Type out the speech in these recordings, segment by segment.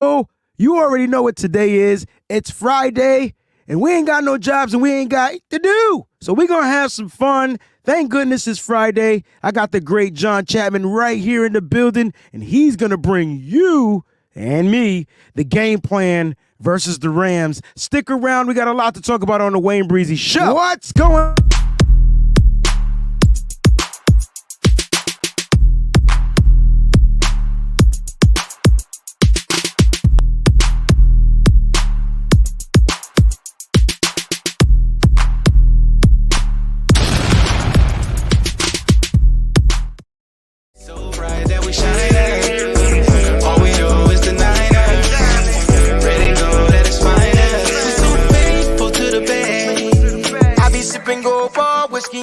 Oh, you already know what today is. It's Friday, and we ain't got no jobs and we ain't got to do. So we're going to have some fun. Thank goodness it's Friday. I got the great John Chapman right here in the building, and he's going to bring you and me the game plan versus the Rams. Stick around. We got a lot to talk about on the Wayne Breezy Show. What's going on?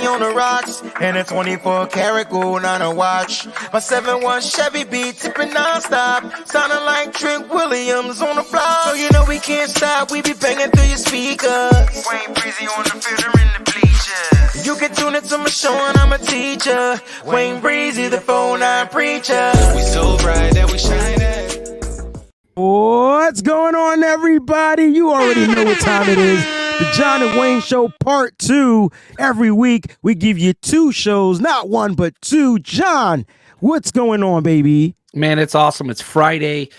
On the rocks and a 24 karat gold on a watch. My 7-1 Chevy beat tipping non-stop, sounding like Trent Williams on the block. So you know we can't stop, we be banging through your speakers. Wayne Breezy on the field or in the bleachers. You can tune into my show and I'm a teacher. Wayne Breezy, the 4-9 preacher. We so bright that we shine. What's going on, everybody? You already know what time it is. The John and Wayne Show Part 2. Every week, we give you 2 shows, not 1, but 2. John, what's going on, baby? Man, it's awesome. It's Friday.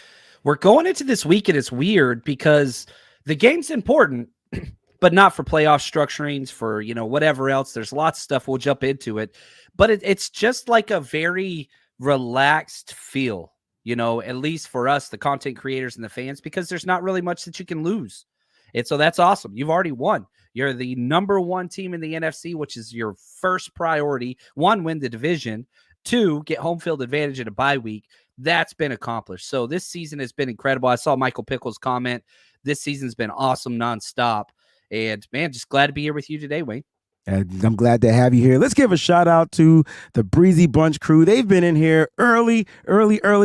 We're going into this week, and it's weird because the game's important, but not for playoff structurings, for, whatever else. There's lots of stuff. We'll jump into it. But it's just like a very relaxed feel, at least for us, the content creators and the fans, because there's not really much that you can lose. And so that's awesome. You've already won. You're the number 1 team in the NFC, which is your first priority. 1, win the division. 2, get home field advantage in a bye week. That's been accomplished. So this season has been incredible. I saw Michael Pickle's comment. This season's been awesome nonstop. And, man, just glad to be here with you today, Wayne. And I'm glad to have you here. Let's give a shout out to the Breezy Bunch crew. They've been in here early.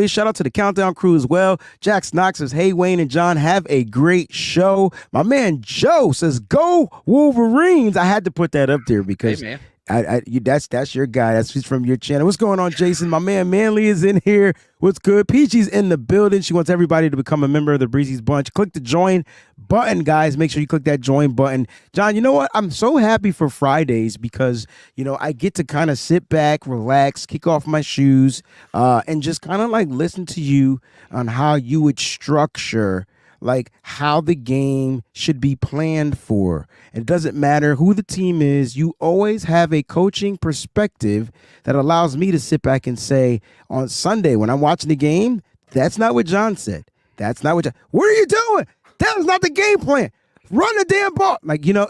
Shout out to the Countdown crew as well. Jax Knox says, hey, Wayne and John, have a great show. My man Joe says, go Wolverines. I had to put that up there because hey, man. That's your guy. That's from your channel. What's going on, Jason? My man Manly is in here. What's good? Peachy's in the building. She wants everybody to become a member of the Breezy's Bunch. Click the join button, guys. Make sure you click that join button. John, you know what? I'm so happy for Fridays because, I get to kind of sit back, relax, kick off my shoes, and just kind of like listen to you on how you would structure like how the game should be planned for. It doesn't matter who the team is. You always have a coaching perspective that allows me to sit back and say on Sunday when I'm watching the game, that's not what John said. That's not what what are you doing? That was not the game plan. Run the damn ball.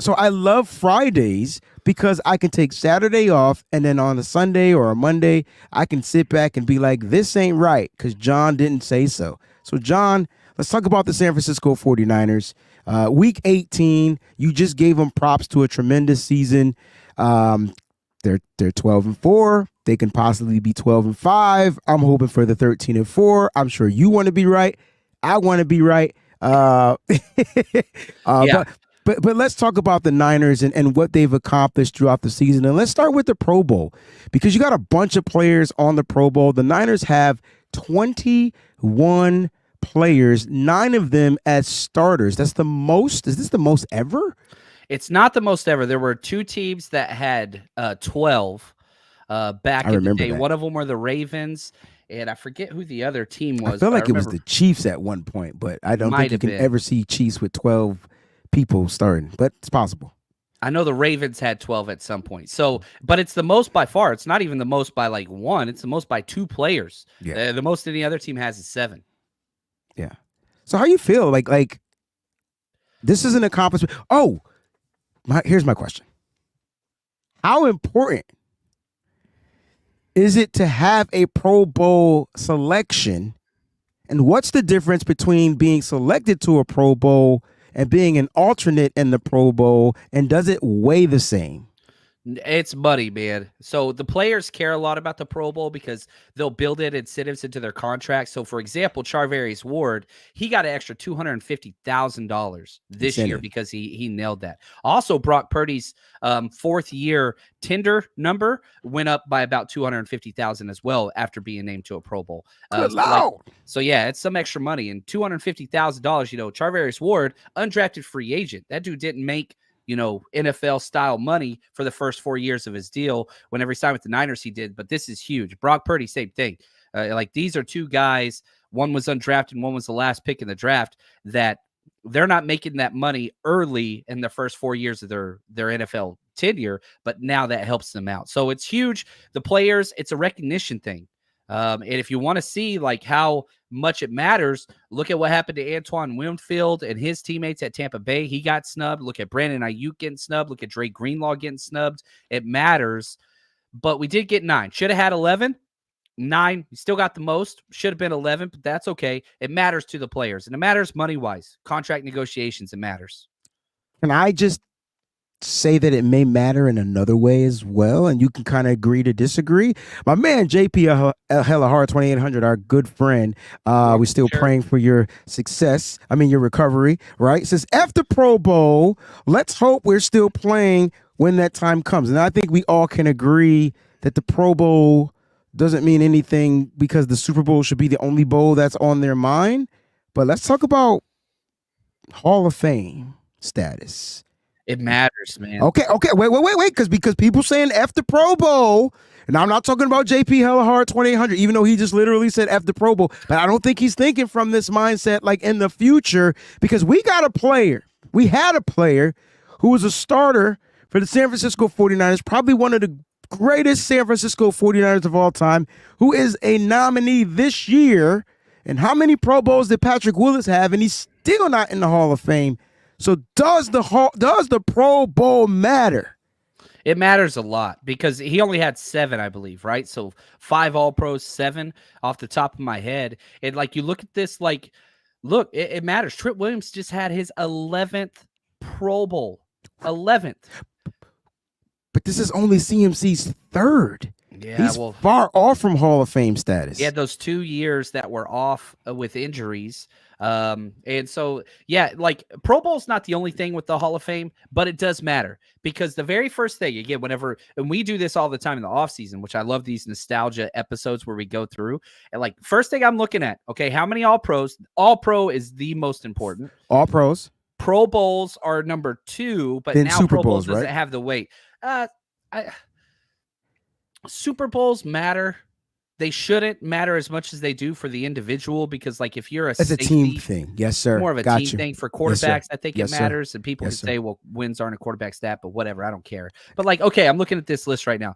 So I love Fridays because I can take Saturday off and then on a Sunday or a Monday, I can sit back and be like, this ain't right because John didn't say so. So John, let's talk about the San Francisco 49ers. Week 18, you just gave them props to a tremendous season. They're 12-4. They can possibly be 12-5. I'm hoping for the 13-4. I'm sure you want to be right. I want to be right. Yeah. But let's talk about the Niners and what they've accomplished throughout the season. And let's start with the Pro Bowl because you got a bunch of players on the Pro Bowl. The Niners have 21 players, 9 of them as starters. That's the most. Is this the most ever? It's not the most ever. There were 2 teams that had 12 back in the day. That. One of them were the Ravens, and I forget who the other team was. I feel like it was the Chiefs at one point, but I don't think you can ever see Chiefs with 12 people starting, but it's possible. I know the Ravens had 12 at some point. So, but it's the most by far. It's not even the most by like 1. It's the most by 2 players. Yeah. The most any other team has is 7. Yeah. So how you feel? Like this is an accomplishment. Oh, here's my question. How important is it to have a Pro Bowl selection? And what's the difference between being selected to a Pro Bowl and being an alternate in the Pro Bowl? And does it weigh the same? It's money, man. So the players care a lot about the Pro Bowl because they'll build in incentives into their contract. So, for example, Charvarius Ward, he got an extra $250,000 this year because he nailed that. Also, Brock Purdy's fourth year tender number went up by about $250,000 as well after being named to a Pro Bowl. So yeah, it's some extra money, and $250,000. You know, Charvarius Ward, undrafted free agent. That dude didn't make NFL style money for the first 4 years of his deal. Whenever he signed with the Niners, he did. But this is huge. Brock Purdy, same thing. Like these are two guys. One was undrafted, and one was the last pick in the draft. That they're not making that money early in the first 4 years of their NFL tenure, but now that helps them out. So it's huge. The players, it's a recognition thing. And if you want to see like how much it matters, look at what happened to Antoine Winfield and his teammates at Tampa Bay. He got snubbed. Look at Brandon Ayuk getting snubbed. Look at Dre Greenlaw getting snubbed. It matters. But we did get 9. Should have had 11. 9. We still got the most. Should have been 11, but that's okay. It matters to the players, and it matters money-wise. Contract negotiations, it matters. Can I just say that it may matter in another way as well, and you can kind of agree to disagree? My man JP Hella Hard 2800, our good friend, we're still praying for your success. I mean your recovery, right? Says after Pro Bowl, let's hope we're still playing when that time comes. And I think we all can agree that the Pro Bowl doesn't mean anything because the Super Bowl should be the only bowl that's on their mind. But let's talk about Hall of Fame status. It matters, man. Okay. Wait. Because people saying F the Pro Bowl, and I'm not talking about JP Hella Hard 2800, even though he just literally said F the Pro Bowl. But I don't think he's thinking from this mindset like in the future, because we had a player who was a starter for the San Francisco 49ers, probably one of the greatest San Francisco 49ers of all time, who is a nominee this year. And how many Pro Bowls did Patrick Willis have? And he's still not in the Hall of Fame. So does the Pro Bowl matter? It matters a lot because he only had 7, I believe, right? So 5 All-Pros, 7 off the top of my head. And like you look at this, like, look, it matters. Trent Williams just had his 11th Pro Bowl. 11th. But this is only CMC's 3rd. Yeah, he's far off from Hall of Fame status. Yeah, those 2 years that were off with injuries. And so, yeah, like Pro Bowl's not the only thing with the Hall of Fame, but it does matter because the very first thing, again, and we do this all the time in the off season, which I love these nostalgia episodes where we go through and like first thing I'm looking at, okay, how many All Pros? All Pro is the most important. All Pros. Pro Bowls are number 2, but then now Super Pro Bowls Bowls, doesn't have the weight. Super Bowls matter. They shouldn't matter as much as they do for the individual because, like, if you're it's a team thing, yes, sir. More of a team thing for quarterbacks. Yes, I think it matters, and people can say, "Well, wins aren't a quarterback stat," but whatever, I don't care. But like, okay, I'm looking at this list right now.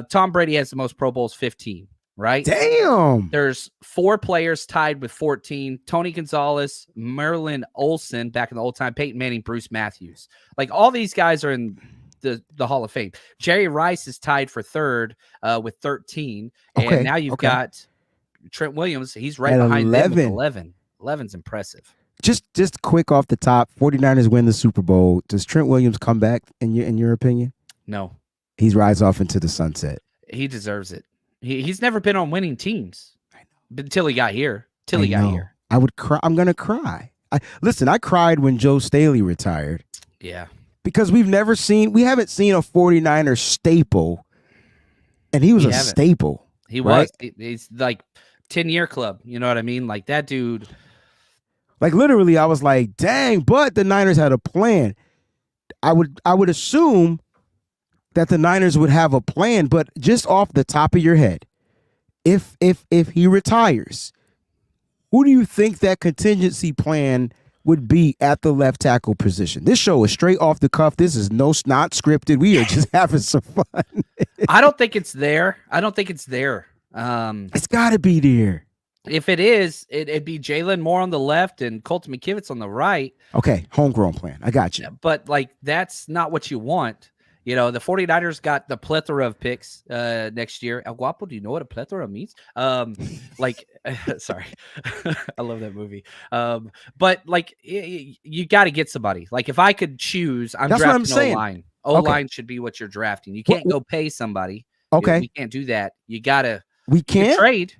Tom Brady has the most Pro Bowls, 15. Right? Damn. There's 4 players tied with 14. Tony Gonzalez, Merlin Olsen, back in the old time, Peyton Manning, Bruce Matthews. Like all these guys are in the Hall of Fame. Jerry Rice is tied for 3rd with 13. And now you've got Trent Williams. He's right behind 11. them with 11. 11's impressive. Just quick off the top, 49ers win the Super Bowl. Does Trent Williams come back in your opinion? No. He rides off into the sunset. He deserves it. He's never been on winning teams until he got here. I would cry. I'm going to cry. I cried when Joe Staley retired. Yeah. Because we haven't seen a 49er staple, and he was a staple. He was. He's like 10-year club. You know what I mean? Like that dude. Like literally, I was like, dang, but the Niners had a plan. I would assume that the Niners would have a plan, but just off the top of your head, if he retires, who do you think that contingency plan would be at the left tackle position? This show is straight off the cuff. This is not scripted. We are just having some fun. I don't think it's there. It's got to be there. If it is, it'd be Jalen Moore on the left and Colton McKivitz on the right. Okay, homegrown plan. I got you. But like that's not what you want. You know, the 49ers got the plethora of picks next year. El Guapo, do you know what a plethora means? Sorry. I love that movie. But like, you got to get somebody. Like, if I could choose, I'm drafting O-line. O-line should be what you're drafting. You can't go pay somebody. Okay. We can't do that. You got to – We can't? trade.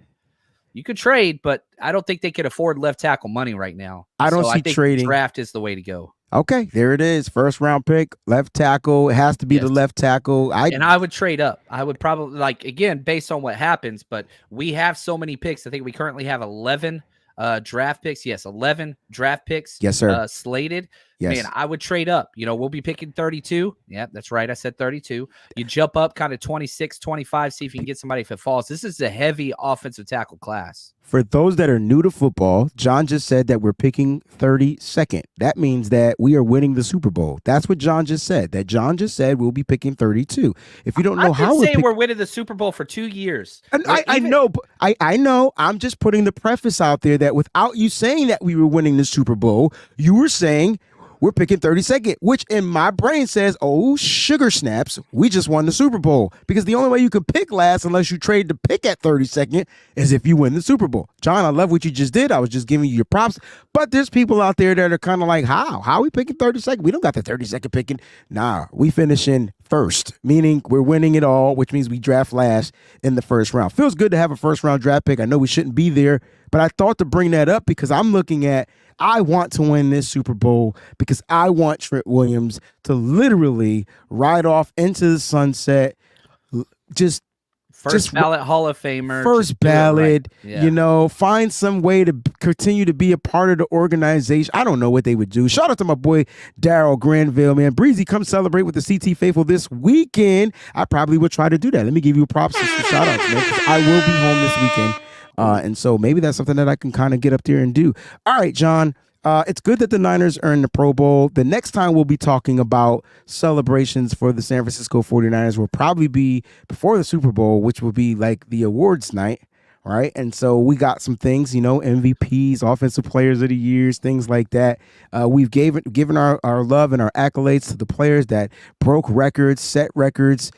You could trade, but I don't think they could afford left tackle money right now. I think trading. Draft is the way to go. Okay, there it is. First round pick, left tackle. It has to be the left tackle. And I would trade up. I would probably, like, again, based on what happens, but we have so many picks. I think we currently have 11 draft picks. Yes, 11 draft picks. Yes, sir. Slated. Yes. Man, I would trade up. We'll be picking 32. Yeah, that's right. I said 32. You jump up kind of 26, 25, see if you can get somebody if it falls. This is a heavy offensive tackle class. For those that are new to football, John just said that we're picking 32nd. That means that we are winning the Super Bowl. That's what John just said. That John just said we'll be picking 32. If you don't know how we're winning the Super Bowl for 2 years. I know, but I know. I'm just putting the preface out there that without you saying that we were winning the Super Bowl, you were saying we're picking 32nd, which in my brain says, oh, sugar snaps, we just won the Super Bowl. Because the only way you could pick last unless you trade to pick at 32nd is if you win the Super Bowl. John, I love what you just did. I was just giving you your props. But there's people out there that are kind of like, how? How are we picking 32nd? We don't got the 32nd picking. Nah, we finish in first, meaning we're winning it all, which means we draft last in the first round. Feels good to have a first round draft pick. I know we shouldn't be there, but I thought to bring that up because I'm looking at, I want to win this Super Bowl because I want Trent Williams to literally ride off into the sunset. First ballot Hall of Famer. First ballot, right. Find some way to continue to be a part of the organization. I don't know what they would do. Shout out to my boy, Daryl Granville, man. Breezy, come celebrate with the CT Faithful this weekend. I probably would try to do that. Let me give you props and some shout outs, man, because I will be home this weekend. And so maybe that's something that I can kind of get up there and do. All right, John. It's good that the Niners earned the Pro Bowl. The next time we'll be talking about celebrations for the San Francisco 49ers will probably be before the Super Bowl, which will be like the awards night, right? And so we got some things, MVPs, offensive players of the years, things like that. We've given our love and our accolades to the players that broke records, set records,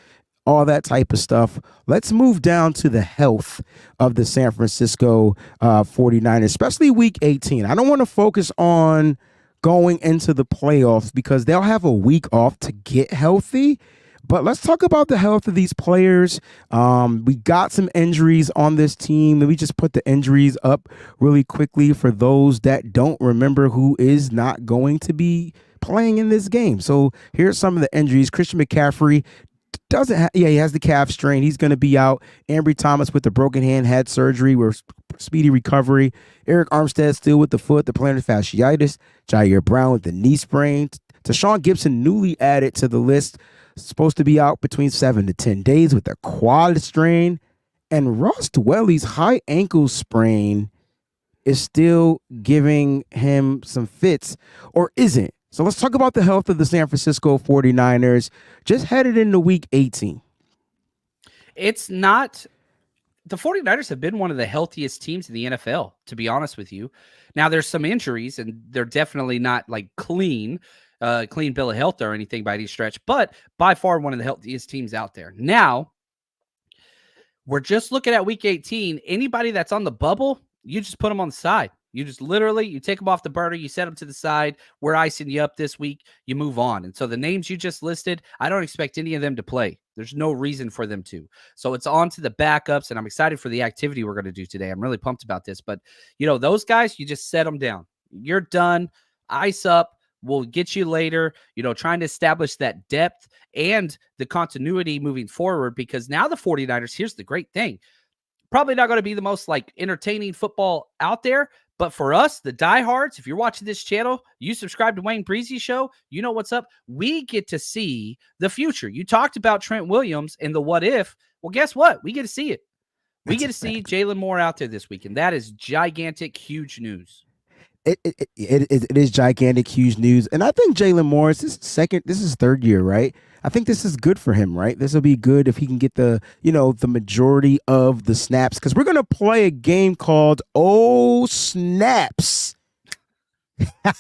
all that type of stuff. Let's move down to the health of the San Francisco 49ers, especially week 18. I don't want to focus on going into the playoffs because they'll have a week off to get healthy. But let's talk about the health of these players. We got some injuries on this team. Let me just put the injuries up really quickly for those that don't remember who is not going to be playing in this game. So here's some of the injuries. Christian McCaffrey he has the calf strain. He's going to be out. Ambry Thomas with the broken hand had surgery. We're speedy recovery. Eric Armstead still with the foot, the plantar fasciitis. Jair Brown with the knee sprain. Tashawn Gibson newly added to the list, supposed to be out between 7 to 10 days with a quad strain. And Ross Dwelly's high ankle sprain is still giving him some fits, or isn't. So let's talk about the health of the San Francisco 49ers just headed into week 18. It's not – the 49ers have been one of the healthiest teams in the NFL, to be honest with you. Now, there's some injuries, and they're definitely not like clean bill of health or anything by any stretch, but by far one of the healthiest teams out there. Now, we're just looking at week 18. Anybody that's on the bubble, you just put them on the side. You just you take them off the burner, you set them to the side. We're icing you up this week. You move on. And so the names you just listed, I don't expect any of them to play. There's no reason for them to. So it's on to the backups, and I'm excited for the activity we're going to do today. I'm really pumped about this. But, those guys, you just set them down. You're done. Ice up. We'll get you later, trying to establish that depth and the continuity moving forward, because now the 49ers, here's the great thing. Probably not going to be the most entertaining football out there. But for us, the diehards, if you're watching this channel, you subscribe to Wayne Breezy's show, you know what's up. We get to see the future. You talked about Trent Williams and the what if. Well, guess what? We get to see it. We get to see Jalen Moore out there this week, and that is gigantic, huge news. It is gigantic, huge news. And I think Jalen Moore, this is third year, right? I think this is good for him, right? This will be good if he can get the majority of the snaps, because we're going to play a game called Oh Snaps.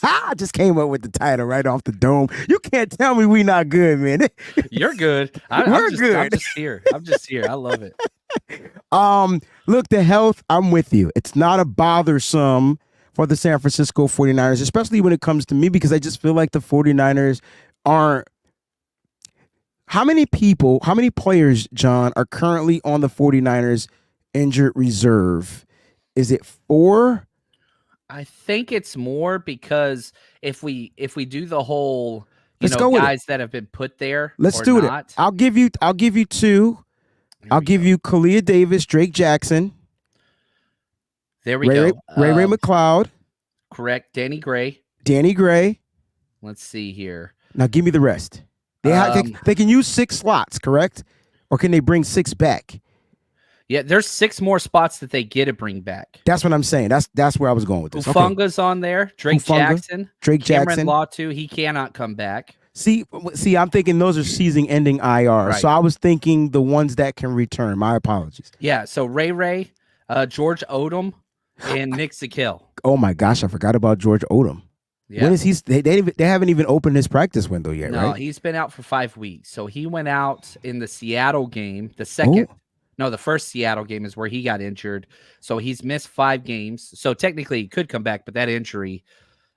I just came up with the title right off the dome. You can't tell me we not good, man. You're good. We're good. I'm just here. I love it. Look, the health, I'm with you. It's not a bothersome for the San Francisco 49ers, especially when it comes to me, because I just feel like the 49ers aren't, How many players, John, are currently on the 49ers injured reserve? Is it 4? I think it's more because if we do the whole, Let's go with guys that have been put there, Let's or do not, it. I'll give you 2. I'll give you Kalia Davis, Drake Jackson. There we go. Ray McLeod. Correct. Danny Gray. Let's see here. Now give me the rest. They can use 6 slots, correct? Or can they bring 6 back? Yeah, there's 6 more spots that they get to bring back. That's what I'm saying. That's where I was going with this. Ufunga's on there. Drake Jackson. Cameron Latu, he cannot come back. See, I'm thinking those are season-ending IR. Right. So I was thinking the ones that can return. My apologies. Yeah, so Ray, George Odom, and Nick Zakill. Oh my gosh, I forgot about George Odom. Yeah. When is he? They haven't even opened his practice window yet, right? No, he's been out for 5 weeks. So he went out in the Seattle game, the second. Oh. No, the first Seattle game is where he got injured. So he's missed 5 games. So technically he could come back, but that injury.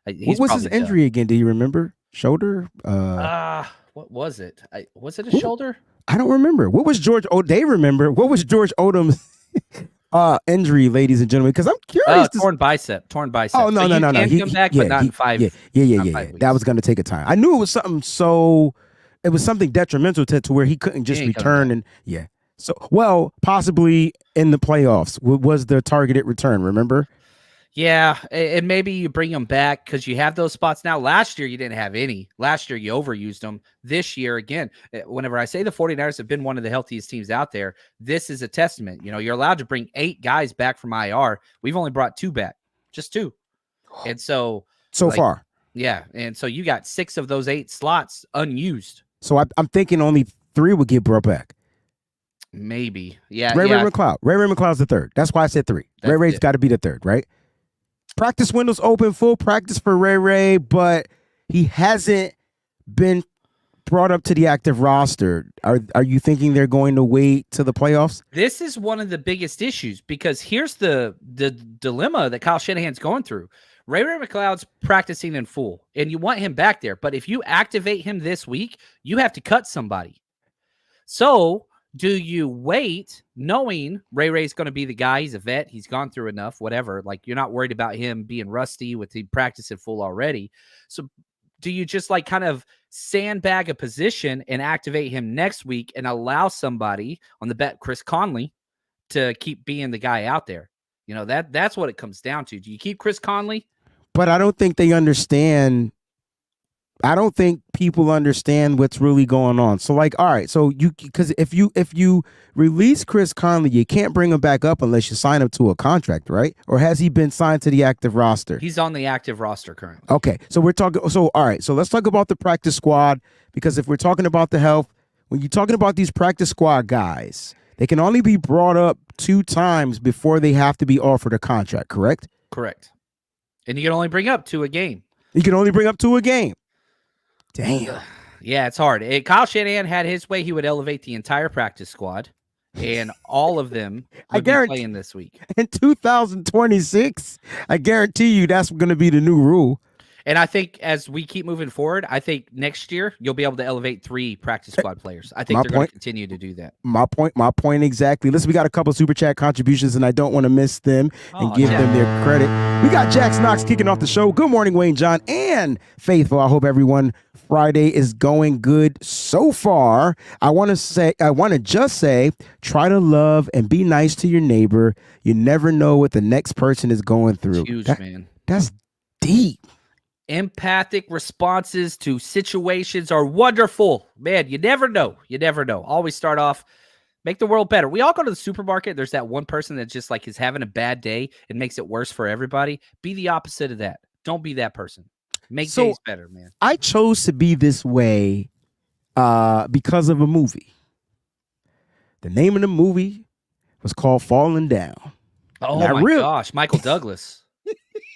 What was his injury again? Do you remember? Shoulder? What was it? Was it a shoulder? I don't remember. What was George? They remember. What was George Odom's injury, ladies and gentlemen? Because I'm curious. Torn bicep. Oh no, so no. He can come back, but not in 5. Yeah. That was going to take a time. I knew it was something. So it was something detrimental to where he couldn't just return and So possibly in the playoffs was the targeted return. Remember? Yeah, and maybe you bring them back because you have those spots now. Last year, you didn't have any. Last year, you overused them. This year, again, whenever I say the 49ers have been one of the healthiest teams out there, this is a testament. You're allowed to bring 8 guys back from IR. We've only brought 2 back, just 2. And so far. Yeah, and so you got 6 of those 8 slots unused. So I'm thinking only 3 would get brought back. Maybe. Yeah. Ray McLeod. Ray McLeod's the 3rd. That's why I said 3. Ray's got to be the 3rd, right? Practice window's open, full practice for Ray, but he hasn't been brought up to the active roster. Are you thinking they're going to wait to the playoffs? This is one of the biggest issues because here's the dilemma that Kyle Shanahan's going through. Ray McLeod's practicing in full, and you want him back there. But if you activate him this week, you have to cut somebody. So do you wait knowing Ray's going to be the guy? He's a vet. He's gone through enough, whatever. Like, you're not worried about him being rusty with the practice in full already. So do you just kind of sandbag a position and activate him next week and allow somebody on the bet, Chris Conley, to keep being the guy out there? That's what it comes down to. Do you keep Chris Conley? But I don't think they understand. I don't think people understand what's really going on. So all right, so because if you release Chris Conley, you can't bring him back up unless you sign him to a contract, right? Or has he been signed to the active roster? He's on the active roster currently. Okay, so we're talking. So all right, so let's talk about the practice squad, because if we're talking about the health, when you're talking about these practice squad guys, they can only be brought up 2 times before they have to be offered a contract, correct? Correct. And you can only bring up 2 a game. You can only bring up 2 a game. Damn. Yeah, it's hard. Kyle Shanahan had his way. He would elevate the entire practice squad, and all of them would be playing this week. In 2026, I guarantee you that's going to be the new rule. And I think as we keep moving forward, I think next year you'll be able to elevate 3 practice squad players. I think they're going to continue to do that. My point exactly. Listen, we got a couple super chat contributions, and I don't want to miss them and give them their credit. We got Jax Knox kicking off the show. Good morning, Wayne, John, and Faithful. I hope everyone Friday is going good so far. I want to just say, try to love and be nice to your neighbor. You never know what the next person is going through. Huge, man. That's deep. Empathic responses to situations are wonderful. Man, you never know. You never know. Always start off, make the world better. We all go to the supermarket. There's that one person that just is having a bad day and makes it worse for everybody. Be the opposite of that. Don't be that person. Make days better, man. I chose to be this way because of a movie. The name of the movie was called Falling Down. Oh, my gosh. Michael Douglas.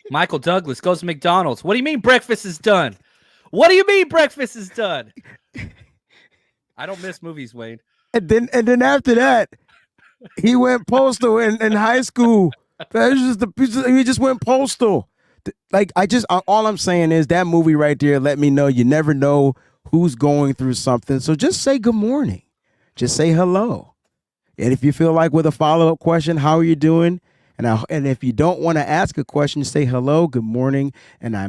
Michael Douglas goes to McDonald's. What do you mean breakfast is done? What do you mean breakfast is done? I don't miss movies, Wayne. And then after that, he went postal in high school. He just went postal. All I'm saying is that movie right there let me know you never know who's going through something. So just say good morning. Just say hello. And if you feel like with a follow-up question, how are you doing? And if you don't want to ask a question, say hello, good morning, and I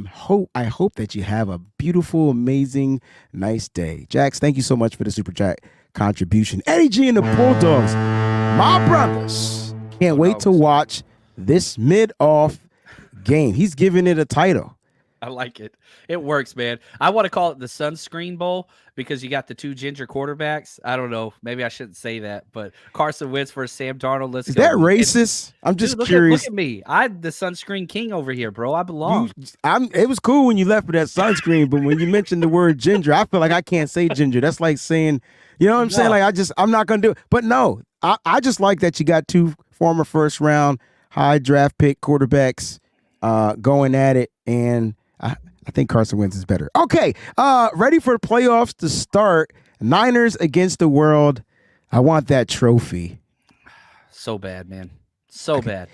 hope that you have a beautiful, amazing, nice day. Jax, thank you so much for the super chat contribution. Eddie G and the Bulldogs, my brothers, can't wait to watch this mid-off game. He's giving it a title. I like it. It works, man. I want to call it the sunscreen bowl because you got the two ginger quarterbacks. I don't know. Maybe I shouldn't say that, but Carson Wentz versus Sam Darnold. Let's Is go. that racist? I'm just curious. Look at me. I'm the sunscreen king over here, bro. I belong. It was cool when you left with that sunscreen, but when you mentioned the word ginger, I feel like I can't say ginger. That's like saying, you know what I'm saying? Like I'm not gonna do it. But no, I just like that you got two former first round high draft pick quarterbacks going at it, and I think Carson Wentz is better. Okay, ready for playoffs to start. Niners against the world. I want that trophy. So bad, man. So bad.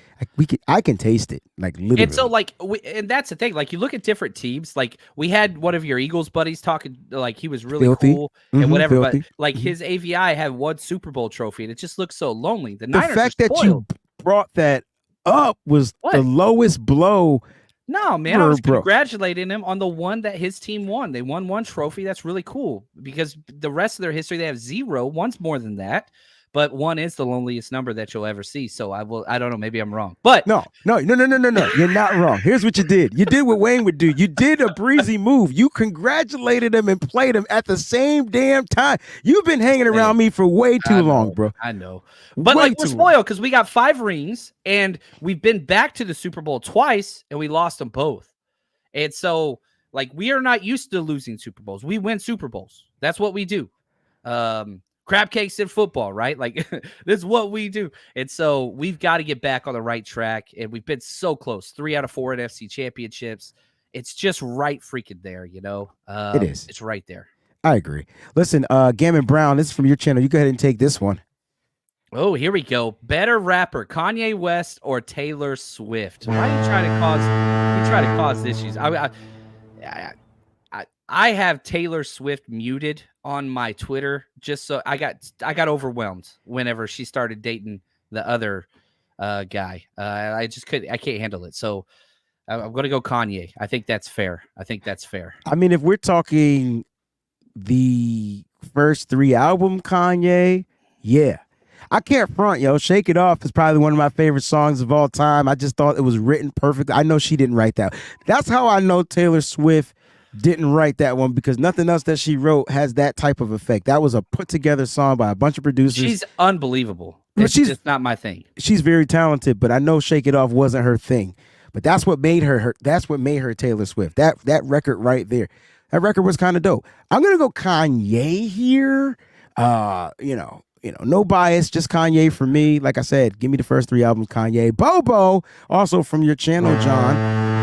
I can taste it, like literally. And so, like, and that's the thing. Like, you look at different teams. Like, we had one of your Eagles buddies talking, like he was really cool and whatever. Filthy. But like his AVI had one Super Bowl trophy, and it just looks so lonely. The Niners fact that you brought that up was the lowest blow. No, man, I was congratulating him on the one that his team won. They won one trophy. That's really cool because the rest of their history, they have 0. One's more than that, but 1 is the loneliest number that you'll ever see. So I don't know. Maybe I'm wrong, but no. You're not wrong. Here's what you did. You did what Wayne would do. You did a breezy move. You congratulated him and played him at the same damn time. You've been hanging around me for way too long, bro. I know. But like we're spoiled because we got 5 rings and we've been back to the Super Bowl twice and we lost them both. And so like we are not used to losing Super Bowls. We win Super Bowls. That's what we do. Crab cakes in football, right? Like this is what we do. And so we've got to get back on the right track. And we've been so close. 3 out of 4 NFC championships. It's just right freaking there, you know? It is. It's right there. I agree. Listen, Gammon Brown, this is from your channel. You go ahead and take this one. Oh, here we go. Better rapper, Kanye West or Taylor Swift? Why are you trying to cause issues? I have Taylor Swift muted on my Twitter just so I got overwhelmed whenever she started dating the other guy. I can't handle it. So I'm going to go Kanye. I think that's fair. I mean, if we're talking the first 3 album Kanye, yeah. I can't front, yo. Shake It Off is probably one of my favorite songs of all time. I just thought it was written perfectly. I know she didn't write that. That's how I know Taylor Swift didn't write that one, because nothing else that she wrote has that type of effect. That was a put together song by a bunch of producers. She's unbelievable. It's just not my thing. She's very talented, but I know Shake It Off wasn't her thing. But that's what made her that's what made her Taylor Swift. That record right there. That record was kind of dope. I'm gonna go Kanye here. No bias, just Kanye for me. Like I said, give me the first 3 albums, Kanye. Bobo, also from your channel, John.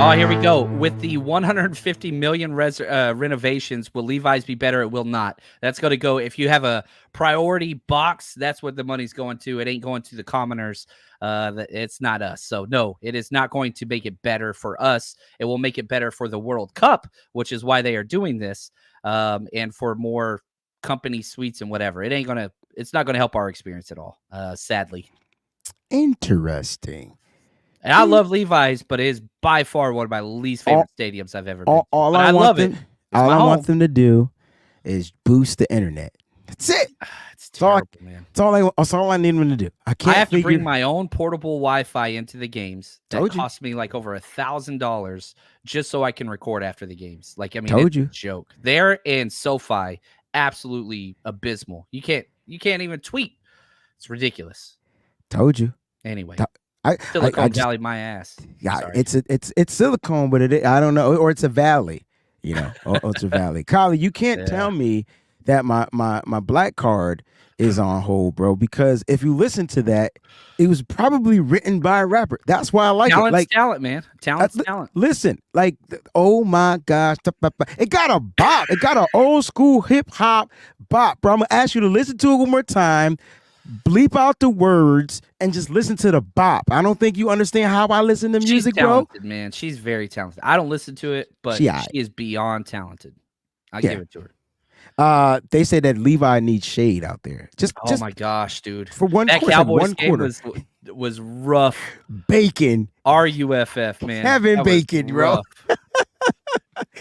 Oh, here we go. With the 150 million renovations, will Levi's be better? It will not. That's going to go, if you have a priority box, that's what the money's going to. It ain't going to the commoners. It's not us. So no, it is not going to make it better for us. It will make it better for the World Cup, which is why they are doing this. And for more company suites and whatever. It's not going to help our experience at all, sadly. Interesting. And I love Levi's, but it is by far one of my least favorite stadiums I've ever been. I love it. All I want them to do is boost the internet. That's it. It's terrible, man. That's all I need them to do. I have to bring my own portable Wi-Fi into the games. That cost me like over $1,000 just so I can record after the games. Like, I mean, it's a joke. There and SoFi, absolutely abysmal. You can't even tweet. It's ridiculous. Told you. Anyway. Silicon Valley, my ass. Yeah, it's silicone, but I don't know, or it's a valley, or it's a valley. Kylie, you can't tell me that my black card is on hold, bro, because if you listen to that, it was probably written by a rapper. That's why I like it. Like talent, man. Talent. Listen, like, oh my gosh, it got a bop. It got an old school hip hop bop, bro. I'm gonna ask you to listen to it one more time. Bleep out the words and just listen to the bop. I don't think you understand how I listen to music, talented, bro. Man, she's very talented. I don't listen to it, but she is beyond talented. I give it to her. They say that Levi needs shade out there. Just my gosh, dude! For one that quarter, Cowboys one game quarter. was rough. Bacon. RUFF, man. Having bacon, bro.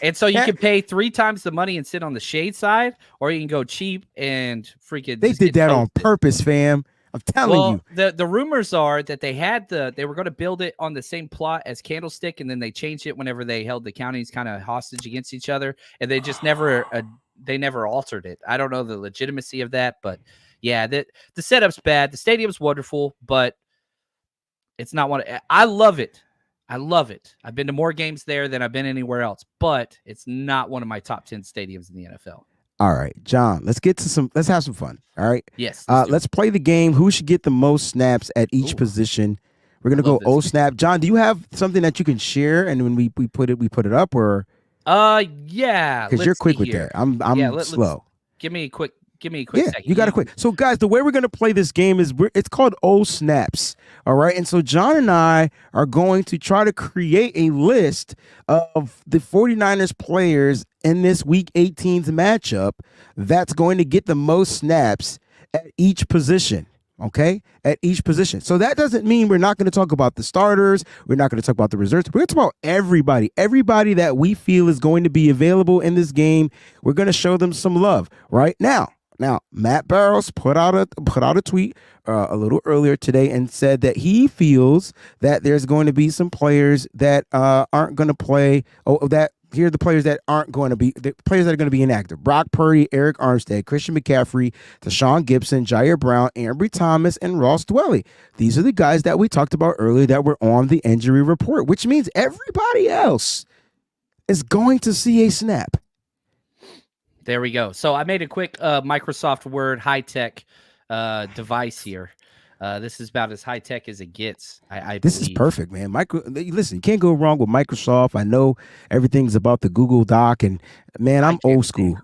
And so you can pay 3 times the money and sit on the shade side, or you can go cheap and freaking. They did that on purpose, fam. I'm telling you. The rumors are that they were going to build it on the same plot as Candlestick, and then they changed it whenever they held the counties kind of hostage against each other, and they just never altered it. I don't know the legitimacy of that, but yeah, the setup's bad. The stadium's wonderful, but it's not one. I love it. I've been to more games there than I've been anywhere else, but it's not one of my top 10 stadiums in the NFL. All right, John, let's have some fun. All right. Yes. Let's play the game. Who should get the most snaps at each position? We're going to go snap. John, do you have something that you can share? And when we put it up, or? Yeah. Because you're quick with that. I'm slow. Give me a quick second. You got to quick. So, guys, the way we're going to play this game is it's called O Snaps. All right. And so John and I are going to try to create a list of the 49ers players in this Week 18's matchup that's going to get the most snaps at each position. Okay, at each position. So that doesn't mean we're not going to talk about the starters. We're not going to talk about the reserves. We're going to talk about everybody that we feel is going to be available in this game. We're going to show them some love right now. Now, Matt Barrows put out a tweet a little earlier today and said that he feels that there's going to be some players that aren't going to play. Here are the players that aren't going to be the players that are going to be inactive: Brock Purdy, Eric Armstead, Christian McCaffrey, Deshaun Gibson, Jair Brown, Ambry Thomas, and Ross Dwelly. These are the guys that we talked about earlier that were on the injury report, which means everybody else is going to see a snap. There we go. So I made a quick Microsoft Word high-tech device here. This is about as high-tech as it gets. This is perfect, man. Listen, you can't go wrong with Microsoft. I know everything's about the Google Doc, and man, I'm old school.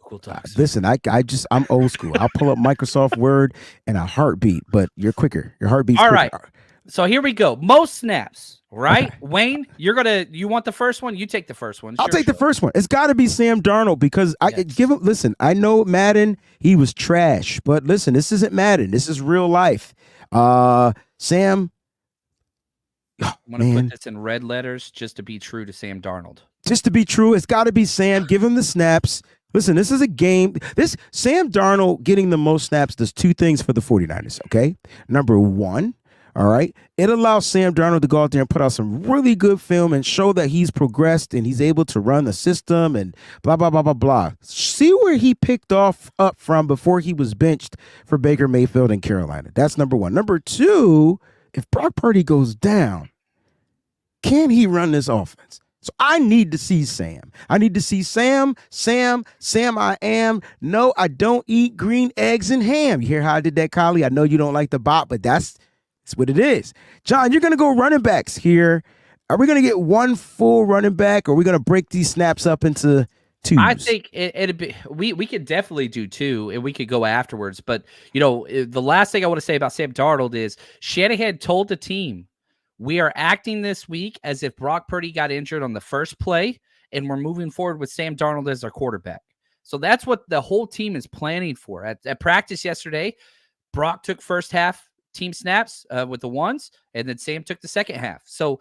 Listen, I'm old school. I'll pull up Microsoft Word in a heartbeat, but you're quicker. Your heartbeat's all quicker. Right. So here we go. Most snaps, right? Okay. Wayne, you want the first one? You take the first one. I'll take the first one. It's got to be Sam Darnold because listen, I know Madden, he was trash, but listen, this isn't Madden. This is real life. Sam. I'm going to put this in red letters just to be true to Sam Darnold. Just to be true, it's got to be Sam. Give him the snaps. Listen, this is a game. This Sam Darnold getting the most snaps does 2 things for the 49ers, okay? Number 1, all right, it allows Sam Darnold to go out there and put out some really good film and show that he's progressed and he's able to run the system and blah, blah, blah, blah, blah. See where he picked up from before he was benched for Baker Mayfield in Carolina. That's number 1. Number 2, if Brock Purdy goes down, can he run this offense? So I need to see Sam. I need to see Sam I am. No, I don't eat green eggs and ham. You hear how I did that, Kylie? I know you don't like the bot, but that's what it is. John, you're going to go running backs here. Are we going to get one full running back, or are we going to break these snaps up into 2s? I think it'd be we could definitely do 2, and we could go afterwards. But, the last thing I want to say about Sam Darnold is Shanahan told the team, we are acting this week as if Brock Purdy got injured on the first play, and we're moving forward with Sam Darnold as our quarterback. So that's what the whole team is planning for. At practice yesterday, Brock took first half team snaps with the 1s, and then Sam took the second half. So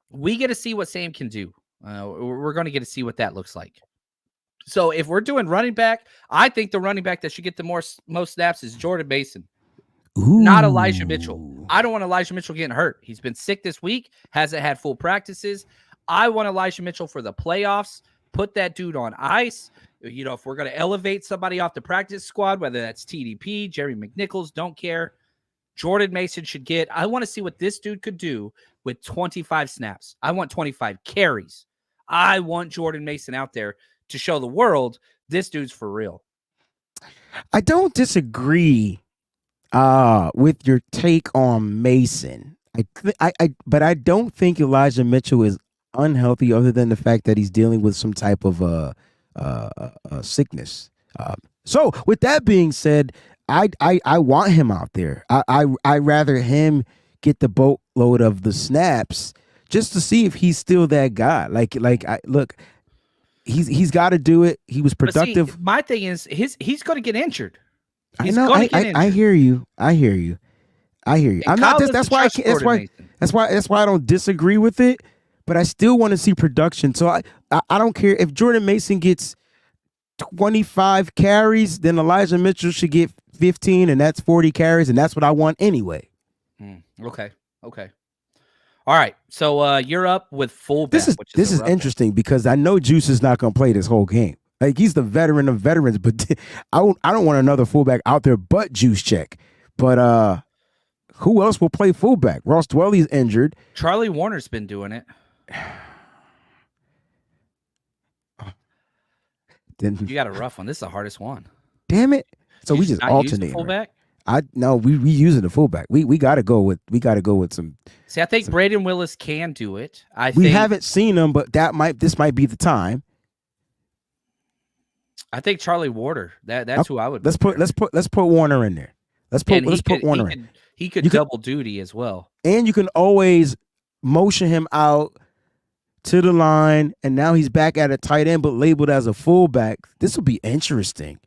we get to see what Sam can do. We're going to get to see what that looks like. So if we're doing running back, I think the running back that should get the most snaps is Jordan Mason. Ooh. Not Elijah Mitchell. I don't want Elijah Mitchell getting hurt. He's been sick this week, hasn't had full practices. I want Elijah Mitchell for the playoffs. Put that dude on ice. If we're going to elevate somebody off the practice squad, whether that's TDP, Jerry McNichols, don't care. Jordan Mason should get. I want to see what this dude could do with 25 snaps. I want 25 carries. I want Jordan Mason out there to show the world this dude's for real. I don't disagree with your take on Mason. But I don't think Elijah Mitchell is unhealthy, other than the fact that he's dealing with some type of sickness. So with that being said, I want him out there. I rather him get the boatload of the snaps just to see if he's still that guy. Look, He's got to do it. He was productive. See, my thing is he's going to get injured. I know. I hear you. I hear you. And I'm not. That's why I can't. That's why I don't disagree with it. But I still want to see production. So I don't care if Jordan Mason gets 25 carries, then Elijah Mitchell should get 15, and that's 40 carries, and that's what I want anyway. Okay. All right. So you're up with fullback. This is interesting because I know Juice is not going to play this whole game. Like, he's the veteran of veterans, but I don't want another fullback out there but Juice Check. But who else will play fullback? Ross Dwelly's injured. Charlie Warner's been doing it. Then you got a rough one. This is the hardest one. Damn it! So we just alternate. Fullback. We using the fullback. We got to go with some. See, I think Braden Willis can do it. We haven't seen him, but this might be the time. I think Charlie Warner. That's who I would. Let's put Warner in there. Let's put Warner in. He could double duty as well. And you can always motion him out to the line, and now he's back at a tight end, but labeled as a fullback. This will be interesting.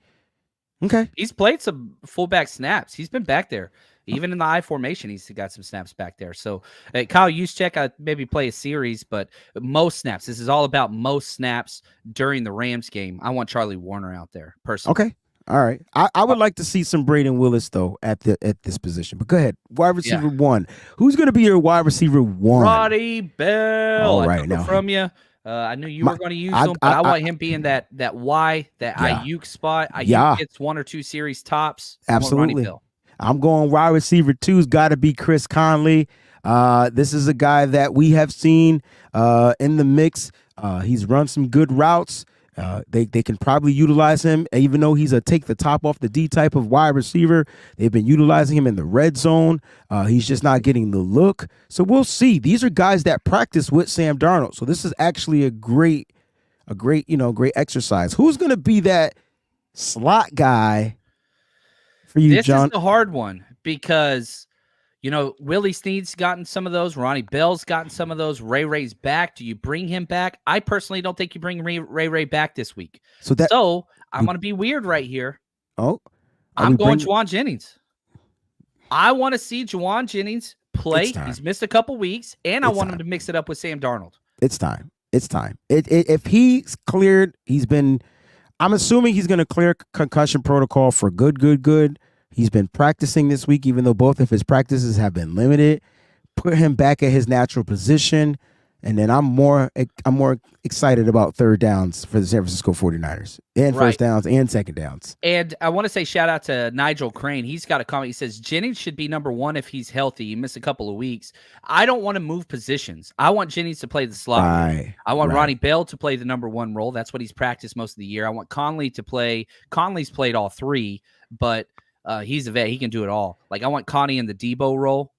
Okay. He's played some fullback snaps. He's been back there. Even in the I formation, he's got some snaps back there. So Kyle Juszczyk, maybe play a series, but most snaps. This is all about most snaps during the Rams game. I want Charlie Warner out there, personally. Okay. All right. I would like to see some Braden Willis, though, at this position. But go ahead. Wide receiver 1. Who's going to be your wide receiver 1? Ronnie Bell. All right, now. From you. I knew you were going to use him, but I want him being that Ayuk spot. Ayuk gets 1 or 2 series tops. Absolutely. I'm going wide receiver 2's got to be Chris Conley. This is a guy that we have seen in the mix. He's run some good routes. They can probably utilize him, even though he's a take the top off the D type of wide receiver. They've been utilizing him in the red zone. He's just not getting the look. So we'll see. These are guys that practice with Sam Darnold. So this is actually a great exercise. Who's going to be that slot guy for you, John? This is the hard one because Willie Snead's gotten some of those. Ronnie Bell's gotten some of those. Ray's back. Do you bring him back? I personally don't think you bring Ray back this week. So I'm going to be weird right here. Oh, I'm going Juwan Jennings. I want to see Juwan Jennings play. He's missed a couple weeks, and I want him to mix it up with Sam Darnold. It's time. If he's cleared, I'm assuming he's going to clear concussion protocol for good. He's been practicing this week, even though both of his practices have been limited. Put him back at his natural position, and then I'm more excited about third downs for the San Francisco 49ers and first downs and second downs. And I want to say shout out to Nigel Crane. He's got a comment. He says Jennings should be number 1 if he's healthy. He missed a couple of weeks. I don't want to move positions. I want Jennings to play the slot. I want Ronnie Bell to play the number 1 role. That's what he's practiced most of the year. I want Conley to play. Conley's played all 3, but he's a vet. He can do it all. Like, I want Connie in the Debo role.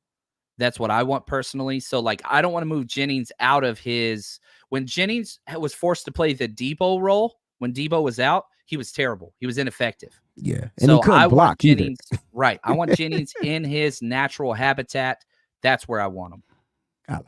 That's what I want personally. So, like, I don't want to move Jennings out of his. When Jennings was forced to play the Debo role, when Debo was out, he was terrible. He was ineffective. Yeah. And he couldn't block either. Right. I want Jennings in his natural habitat. That's where I want him. I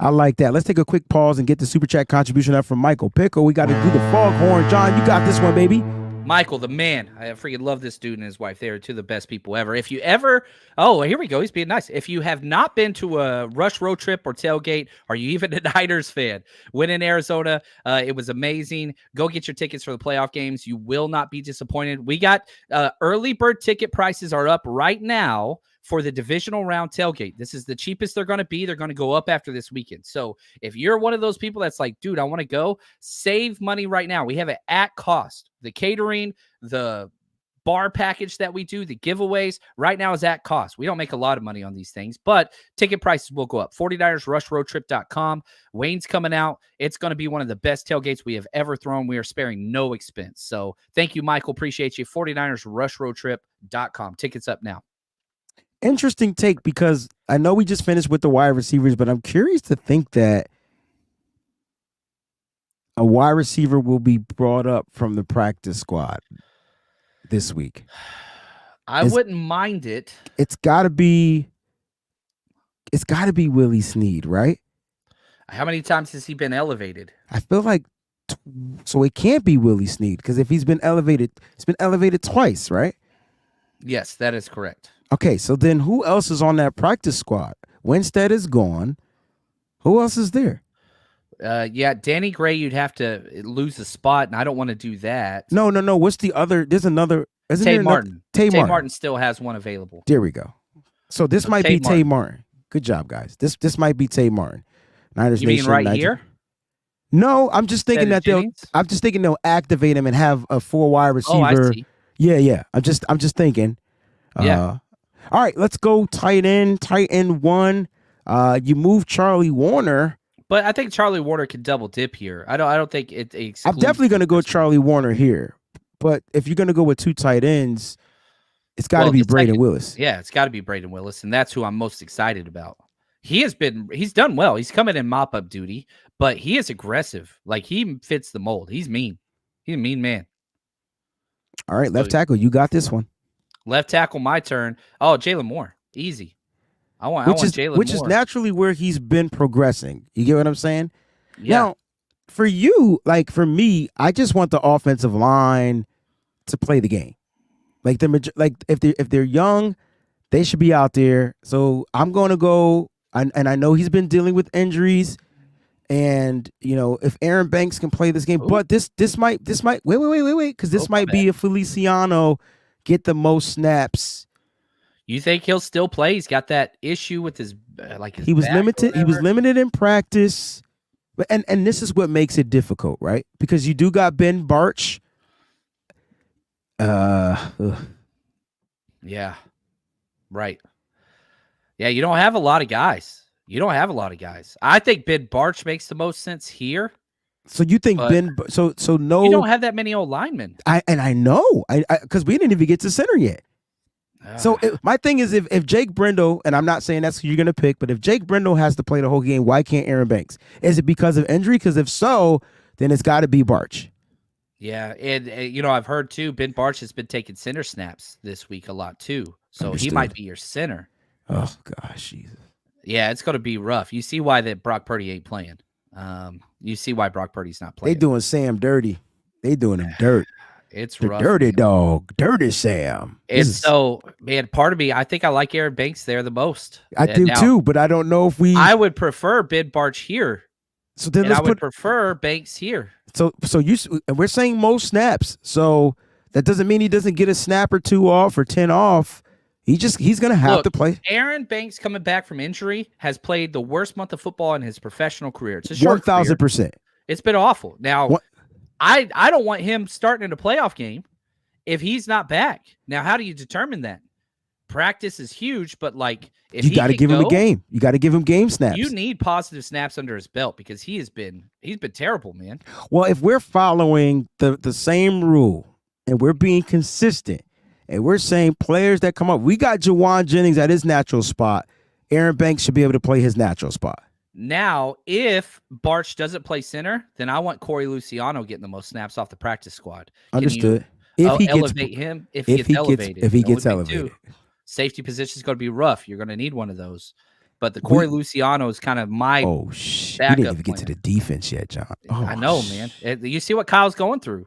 like that. Let's take a quick pause and get the super chat contribution up from Michael Pickle. We got to do the foghorn. John, you got this one, baby. Michael, the man. I freaking love this dude and his wife. They are two of the best people ever. If you ever, here we go. He's being nice. If you have not been to a Rush road trip or tailgate, are you even a Niners fan? Win in Arizona. It was amazing. Go get your tickets for the playoff games. You will not be disappointed. We got early bird ticket prices are up right now for the divisional round tailgate. This is the cheapest they're going to be. They're going to go up after this weekend. So if you're one of those people that's like, dude, I want to go, save money right now. We have it at cost. The catering, the bar package that we do, the giveaways, right now is at cost. We don't make a lot of money on these things, but ticket prices will go up. 49ersrushroadtrip.com. Wayne's coming out. It's going to be one of the best tailgates we have ever thrown. We are sparing no expense. So thank you, Michael. Appreciate you. 49ersrushroadtrip.com. Tickets up now. Interesting take, because I know we just finished with the wide receivers, but I'm curious to think that a wide receiver will be brought up from the practice squad this week. I wouldn't mind it. It's got to be Willie Snead, right? How many times has he been elevated? I feel like So it can't be Willie Snead because if he's been elevated, it's been elevated twice, right? Yes, that is correct. Okay, so then who else is on that practice squad? Winstead is gone. Who else is there? Yeah, Danny Gray, you'd have to lose a spot, and I don't want to do that. No. What's the other? There's another. Isn't Tay there Martin. Tay Martin. Martin still has one available. There we go. So this might be Tay Martin. Good job, guys. This might be Tay Martin. Niners you mean Nation, right here? No, I'm just thinking that they'll activate him and have a 4 wide receiver. Oh, I see. Yeah. I'm just thinking. Yeah. All right, let's go tight end 1. You move Charlie Warner. But I think Charlie Warner can double dip here. I don't think it I'm definitely going to go Charlie Warner here. But if you're going to go with 2 tight ends, it's got to be Braden Willis. Yeah, it's got to be Braden Willis, and that's who I'm most excited about. He's done well. He's coming in mop-up duty, but he is aggressive. Like, he fits the mold. He's mean. He's a mean man. All right, left tackle, you got this one. Left tackle, my turn. Oh, Jalen Moore. Easy. I want Jalen Moore. Which is naturally where he's been progressing. You get what I'm saying? Yeah. Now, for you, like for me, I just want the offensive line to play the game. Like if they're young, they should be out there. So I'm going to go, and I know he's been dealing with injuries, and if Aaron Banks can play this game, but this might wait, because this might be a Feliciano get the most snaps. You think he'll still play? He's got that issue with his he was limited. He was limited in practice, and this is what makes it difficult, right? Because you do got Ben Barch. Yeah. Right. Yeah, you don't have a lot of guys. I think Ben Barch makes the most sense here. So you think so no, you don't have that many old linemen. I know. I because we didn't even get to center yet. So my thing is, if Jake Brendel, and I'm not saying that's who you're going to pick, but if Jake Brendel has to play the whole game, why can't Aaron Banks? Is it because of injury? Because if so, then it's got to be Barch. Yeah, and I've heard too, Ben Barch has been taking center snaps this week a lot too, so Understood. He might be your center. Oh gosh, Jesus. Yeah, it's going to be rough. You see why that Brock Purdy ain't playing. You see why Brock Purdy's not playing. They doing Sam dirty. They doing him dirt. It's the rough. Dirty dog. Dirty Sam. So, man, part of me, I think I like Aaron Banks there the most. I do too, but I don't know if I would prefer Ben Barch here. So then I would prefer Banks here. So we're saying most snaps. So that doesn't mean he doesn't get a snap or 2 off or 10 off. He's going to have to play. Aaron Banks coming back from injury has played the worst month of football in his professional career. It's a short 1,000%. It's been awful. Now, I don't want him starting in a playoff game if he's not back. Now, how do you determine that? Practice is huge, but if you got to give him a game. You got to give him game snaps. You need positive snaps under his belt because he's been terrible, man. Well, if we're following the same rule and we're being consistent and we're saying players that come up, we got Jawan Jennings at his natural spot. Aaron Banks should be able to play his natural spot. Now, if Barch doesn't play center, then I want Corey Luciano getting the most snaps off the practice squad. Understood. If he gets elevated. If he gets elevated. Safety position is going to be rough. You're going to need one of those. But the Corey Luciano is kind of my backup. We didn't even get to the defense yet, John. I know, man. You see what Kyle's going through.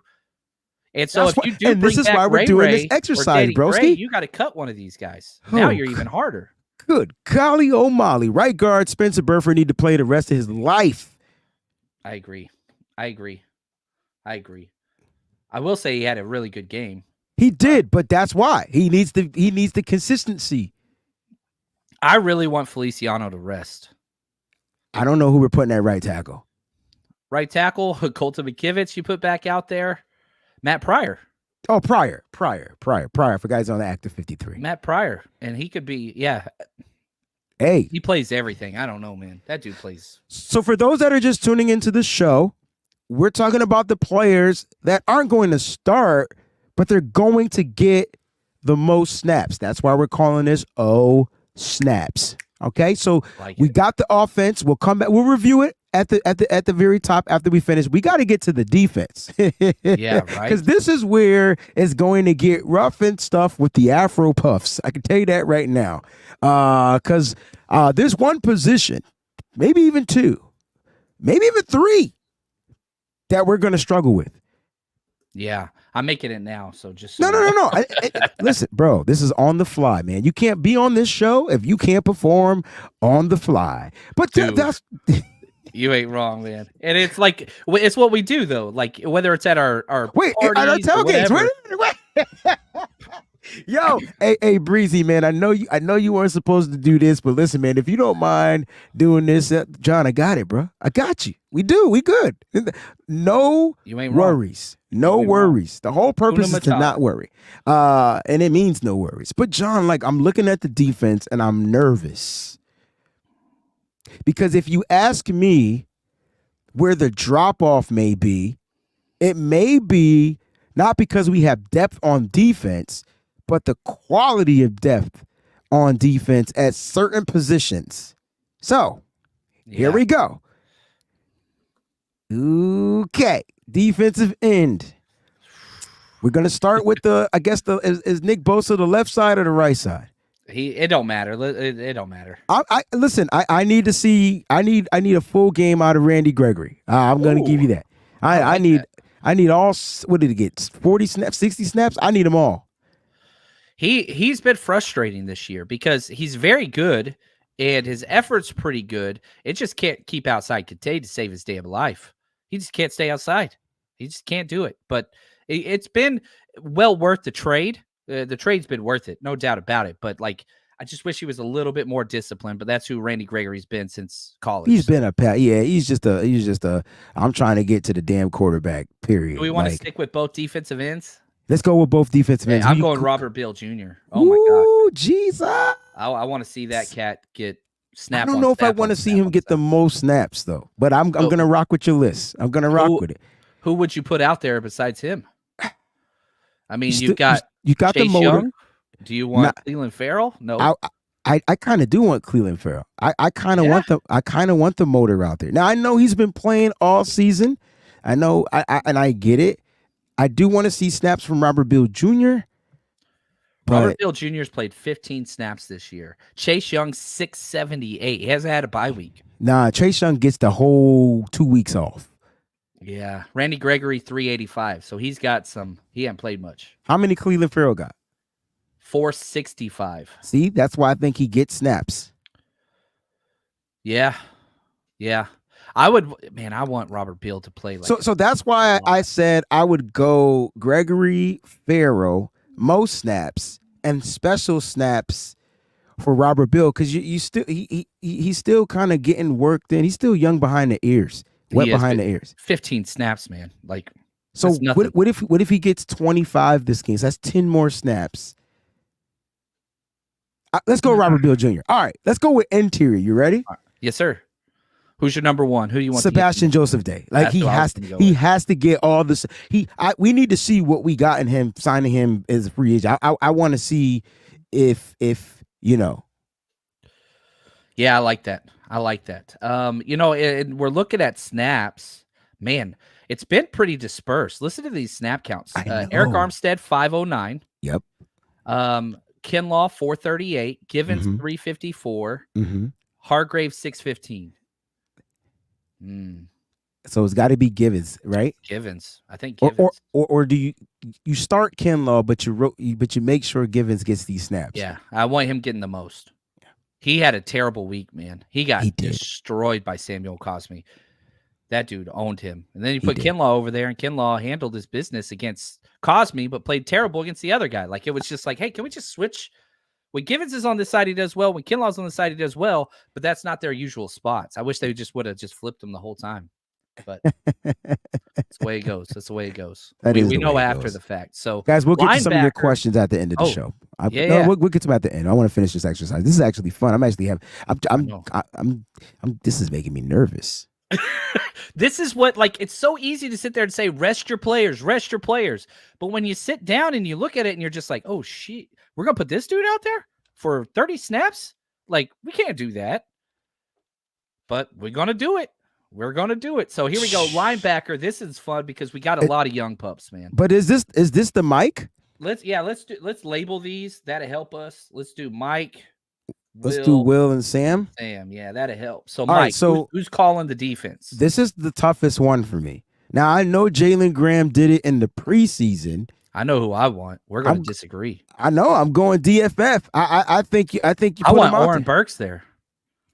And so if you do this is why we're doing this exercise, broski. You got to cut one of these guys. Now you're even harder. Good golly O'Malley. Right guard Spencer Burford need to play the rest of his life. I agree. I will say he had a really good game. He did, but that's why. He needs the consistency. I really want Feliciano to rest. I don't know who we're putting at right tackle. Right tackle, Colton McKivitz you put back out there. Matt Pryor. Oh, Pryor. For guys on the active 53. Matt Pryor. And he could be, yeah. Hey. He plays everything. I don't know, man. That dude plays. So for those that are just tuning into the show, we're talking about the players that aren't going to start, but they're going to get the most snaps. That's why we're calling this snaps. Okay, so we got the offense. We'll come back. We'll review it at the very top after we finish. We got to get to the defense. Yeah, right. Because this is where it's going to get rough and stuff with the Afro Puffs. I can tell you that right now. Because there's one position, maybe even 2, maybe even 3, that we're going to struggle with. Yeah, I'm making it now. So just so No. Listen, bro, this is on the fly, man. You can't be on this show if you can't perform on the fly. But Dude. that's You ain't wrong, man. And it's like it's what we do though. Like whether it's at our at our parties or tailgates. whatever. Wait. Yo, hey, Breezy, man. I know you weren't supposed to do this, but listen, man. If you don't mind doing this, John, I got it, bro. I got you. We do. We good. No You ain't wrong. worries. No worries. The whole purpose is to not worry. And it means no worries. But John, like, I'm looking at the defense and I'm nervous. Because if you ask me where the drop-off may be, it may be not because we have depth on defense, but the quality of depth on defense at certain positions. So, here we go. Okay, defensive end. We're going to start with is Nick Bosa the left side or the right side? It don't matter. It don't matter. Listen, I need to see. I need a full game out of Randy Gregory. I'm going to give you that. I need all. What did he get? 40 snaps, 60 snaps. I need them all. He's been frustrating this year because he's very good and his effort's pretty good. It just can't keep outside Kincaid to save his damn life. He just can't stay outside. He just can't do it. But it's been well worth the trade. The trade's been worth it, no doubt about it. But like, I just wish he was a little bit more disciplined. But that's who Randy Gregory's been since college. He's been he's just a. I'm trying to get to the damn quarterback. Period. Do we want to stick with both defensive ends? Let's go with both defensive ends. I'm going Robert Beal Jr. Oh my God, Jesus! I want to see that cat get snapped. I don't know if I want to see him get the most snaps though, but I'm gonna rock with your list. I'm gonna rock with it. Who would you put out there besides him? I mean, you got Chase the motor. Young. Do you want Cleveland Farrell? No. I kind of do want Cleveland Farrell. I kind of want the motor out there. Now I know he's been playing all season. I know I get it. I do want to see snaps from Robert Beal Jr. Robert Beal Jr.'s played 15 snaps this year. Chase Young 678. He hasn't had a bye week. Nah, Chase Young gets the whole 2 weeks off. Yeah. Randy Gregory 385. So he's got some. He hasn't played much. How many Cleveland Farrell got? 465. See, that's why I think he gets snaps. Yeah. I want Robert Beal to play like so that's why I said I would go Gregory Farrell, most snaps, and special snaps for Robert Beal, because he's still kind of getting worked in. He's still young behind the ears. Wet behind the ears. 15 snaps, man. Like, so what if he gets 25 this game? So that's 10 more snaps. Let's go Robert Beal Jr. All right, let's go with interior. You ready? Yes, sir. Who's your number one? Who do you want? Sebastian Joseph Day. Like, he has to get all this. We need to see what we got in him, signing him as a free agent. I want to see if you know. Yeah, I like that. And we're looking at snaps. Man, it's been pretty dispersed. Listen to these snap counts. Eric Armstead 509. Yep. Kinlaw 438. Givens 354. Hargrave 615. So it's got to be Givens, right? Givens, I think Givens. Or do you start Kinlaw, but you make sure Givens gets these snaps? Yeah, I want him getting the most. He had a terrible week, man. He got destroyed by Samuel Cosme. That dude owned him. And then you put Kinlaw over there, and Kinlaw handled his business against Cosme, but played terrible against the other guy. Like, it was just like, hey, can we just switch? When Givens is on this side, he does well. When Kinlaw's on the side, he does well. But that's not their usual spots. I wish they just would have just flipped him the whole time. But that's the way it goes. That's the way it goes. We know after the fact. So, guys, we'll get to some of your questions at the end of the show. We'll get to them at the end. I want to finish this exercise. This is actually fun. This is making me nervous. This is what, like, it's so easy to sit there and say, rest your players. But when you sit down and you look at it and you're just like, oh, shit, we're going to put this dude out there for 30 snaps? Like, we can't do that. But we're going to do it. So here we go. Linebacker. This is fun because we got a lot of young pups, man. But is this the Mike? Let's label these. That'll help us. Let's do Mike. Let's do Will and Sam. Yeah, that'll help. So, all Mike, right, so who's calling the defense? This is the toughest one for me Now I know Jalen Graham did it in the preseason. I know who I want. We're going to disagree. I know. I'm going DFF. I think you. I want Oren Burks there.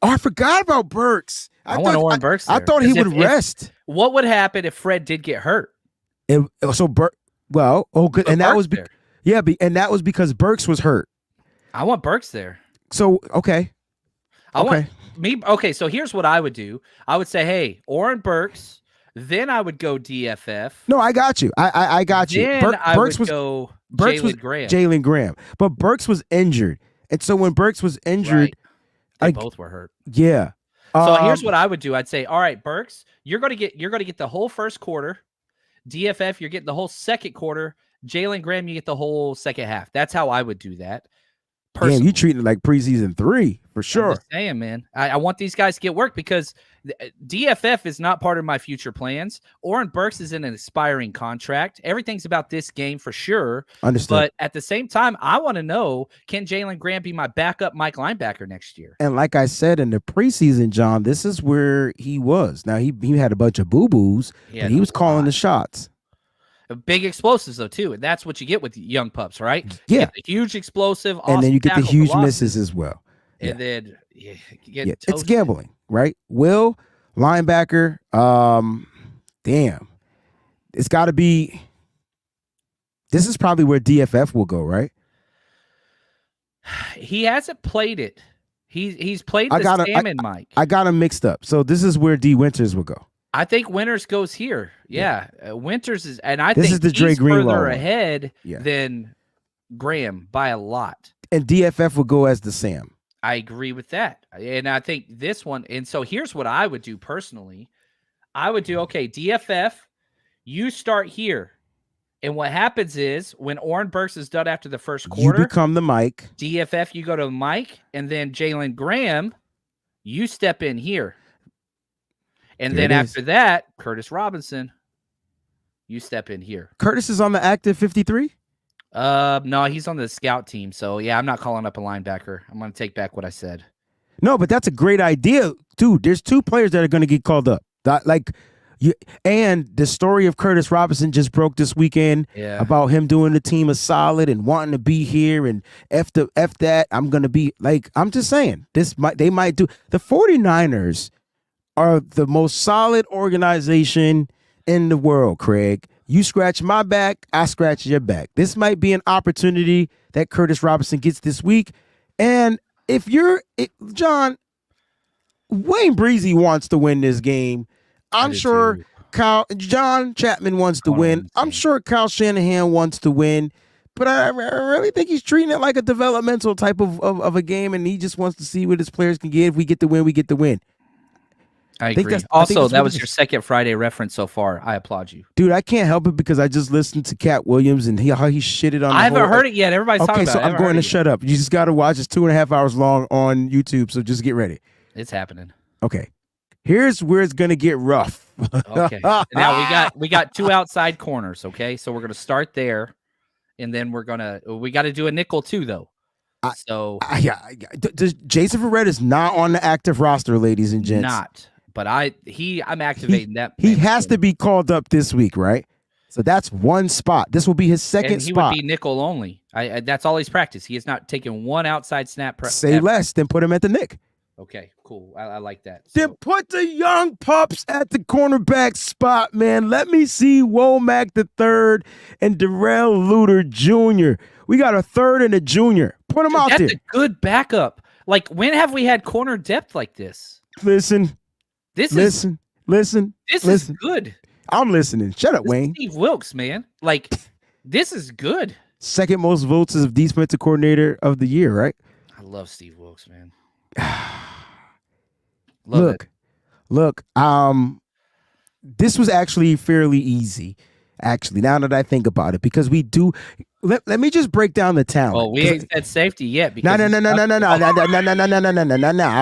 Oh, I forgot about Burks. I want Oren Burks there. I thought he would rest. What would happen if Fred did get hurt? Good. And that was and that was because Burks was hurt. I want Burks there. So okay. Okay, so here's what I would do. I would say, hey, Oren Burks. Then I would go DFF. No, I got you. I got you. Then Burks was Jalen Graham. But Burks was injured. And so when Burks was injured, they both were hurt. Yeah. So here's what I would do. I'd say, all right, Burks, you're gonna get the whole first quarter. DFF, you're getting the whole second quarter. Jalen Graham, you get the whole second half. That's how I would do that. Damn, you treating it like preseason 3 for sure. I'm just saying, man. I want these guys to get work because DFF is not part of my future plans. Oren Burks is in an expiring contract. Everything's about this game for sure. Understood. But at the same time, I want to know, can Jalen Graham be my backup Mike linebacker next year? And like I said in the preseason, John, this is where he was. Now, he had a bunch of boo-boos, but he was calling the shots. Big explosives, though, too. And that's what you get with young pups, right? Yeah. You get the huge explosive, and then you get the huge misses as well. And then you get it's gambling, right? Will, linebacker, damn. It's got to be – this is probably where DFF will go, right? He hasn't played it. He's played the Salmon Mike. I got him mixed up. So this is where D. Winters will go. I think Winters goes here. Yeah. Winters is, and I this think is the Dre he's Greenlaw further ahead than Graham by a lot. And DFF will go as the Sam. I agree with that. And I think this one, and so here's what I would do personally. I would do, okay, DFF, you start here. And what happens is when Oren Burks is done after the first quarter, you become the Mike. DFF, you go to Mike, and then Jalen Graham, you step in here. And then after that, Curtis Robinson, you step in here. Curtis is on the active 53? No, he's on the scout team. So, yeah, I'm not calling up a linebacker. I'm going to take back what I said. No, but that's a great idea. Dude, there's 2 players that are going to get called up. And the story of Curtis Robinson just broke this weekend about him doing the team a solid and wanting to be here. And F that, I'm going to be like, I'm just saying, they might do. The 49ers are the most solid organization in the world, Craig. You scratch my back, I scratch your back. This might be an opportunity that Curtis Robinson gets this week. And John, Wayne Breezy wants to win this game. I'm sure John Chapman wants to win. I'm sure Kyle Shanahan wants to win. But I really think he's treating it like a developmental type of a game, and he just wants to see what his players can get. If we get the win, we get the win. I agree. Also, that was your second Friday reference so far. I applaud you. Dude, I can't help it because I just listened to Cat Williams and how he shitted on I haven't heard it yet. Everybody's talking about it. Okay, so I'm going to shut up. You just got to watch. It's 2.5 hours long on YouTube, so just get ready. It's happening. Okay. Here's where it's going to get rough. Okay. Now we got 2 outside corners, okay? So we're going to start there, and then we got to do a nickel too, though. Jason Verrett is not on the active roster, ladies and gents. Not. But I'm activating that. He has to be called up this week, right? So that's one spot. This will be his second spot. He would be nickel only. That's all he's practiced. He has not taken one outside snap. Say less than put him at the nick. Okay, cool. I like that. Then put the young pups at the cornerback spot, man. Let me see Womack III and Darrell Luter Jr. We got a third and a junior. Put them out there. That's a good backup. Like, when have we had corner depth like this? Listen. This is good. I'm listening. Shut up, Wayne. Steve Wilkes, man. Like, this is good. Second most votes as defensive coordinator of the year, right? I love Steve Wilkes, man. Look. This was actually fairly easy. Actually, now that I think about it, because let me just break down the talent. Well, we ain't said safety yet. No. I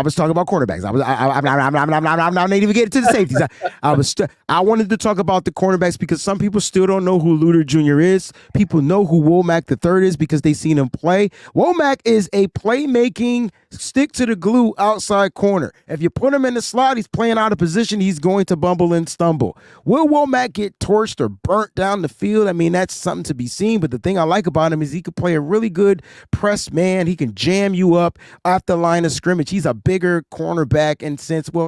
was talking about quarterbacks. I'm not even getting to the safeties. I wanted to talk about the cornerbacks because some people still don't know who Luter Jr. is. People know who Womack III is because they seen him play. Womack is a playmaking, stick to the glue outside corner. If you put him in the slot, he's playing out of position. He's going to bumble and stumble. Will Womack get torched or burnt down the field? I mean, that's something to be seen. But the thing I like about him is he could play a really good press man. He can jam you up off the line of scrimmage. He's a bigger cornerback and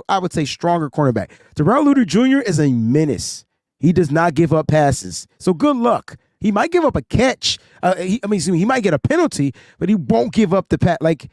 I would say stronger cornerback. Terrell Luter Jr. is a menace. He does not give up passes. So good luck. He might give up a catch. He might get a penalty, but he won't give up the pass. Like,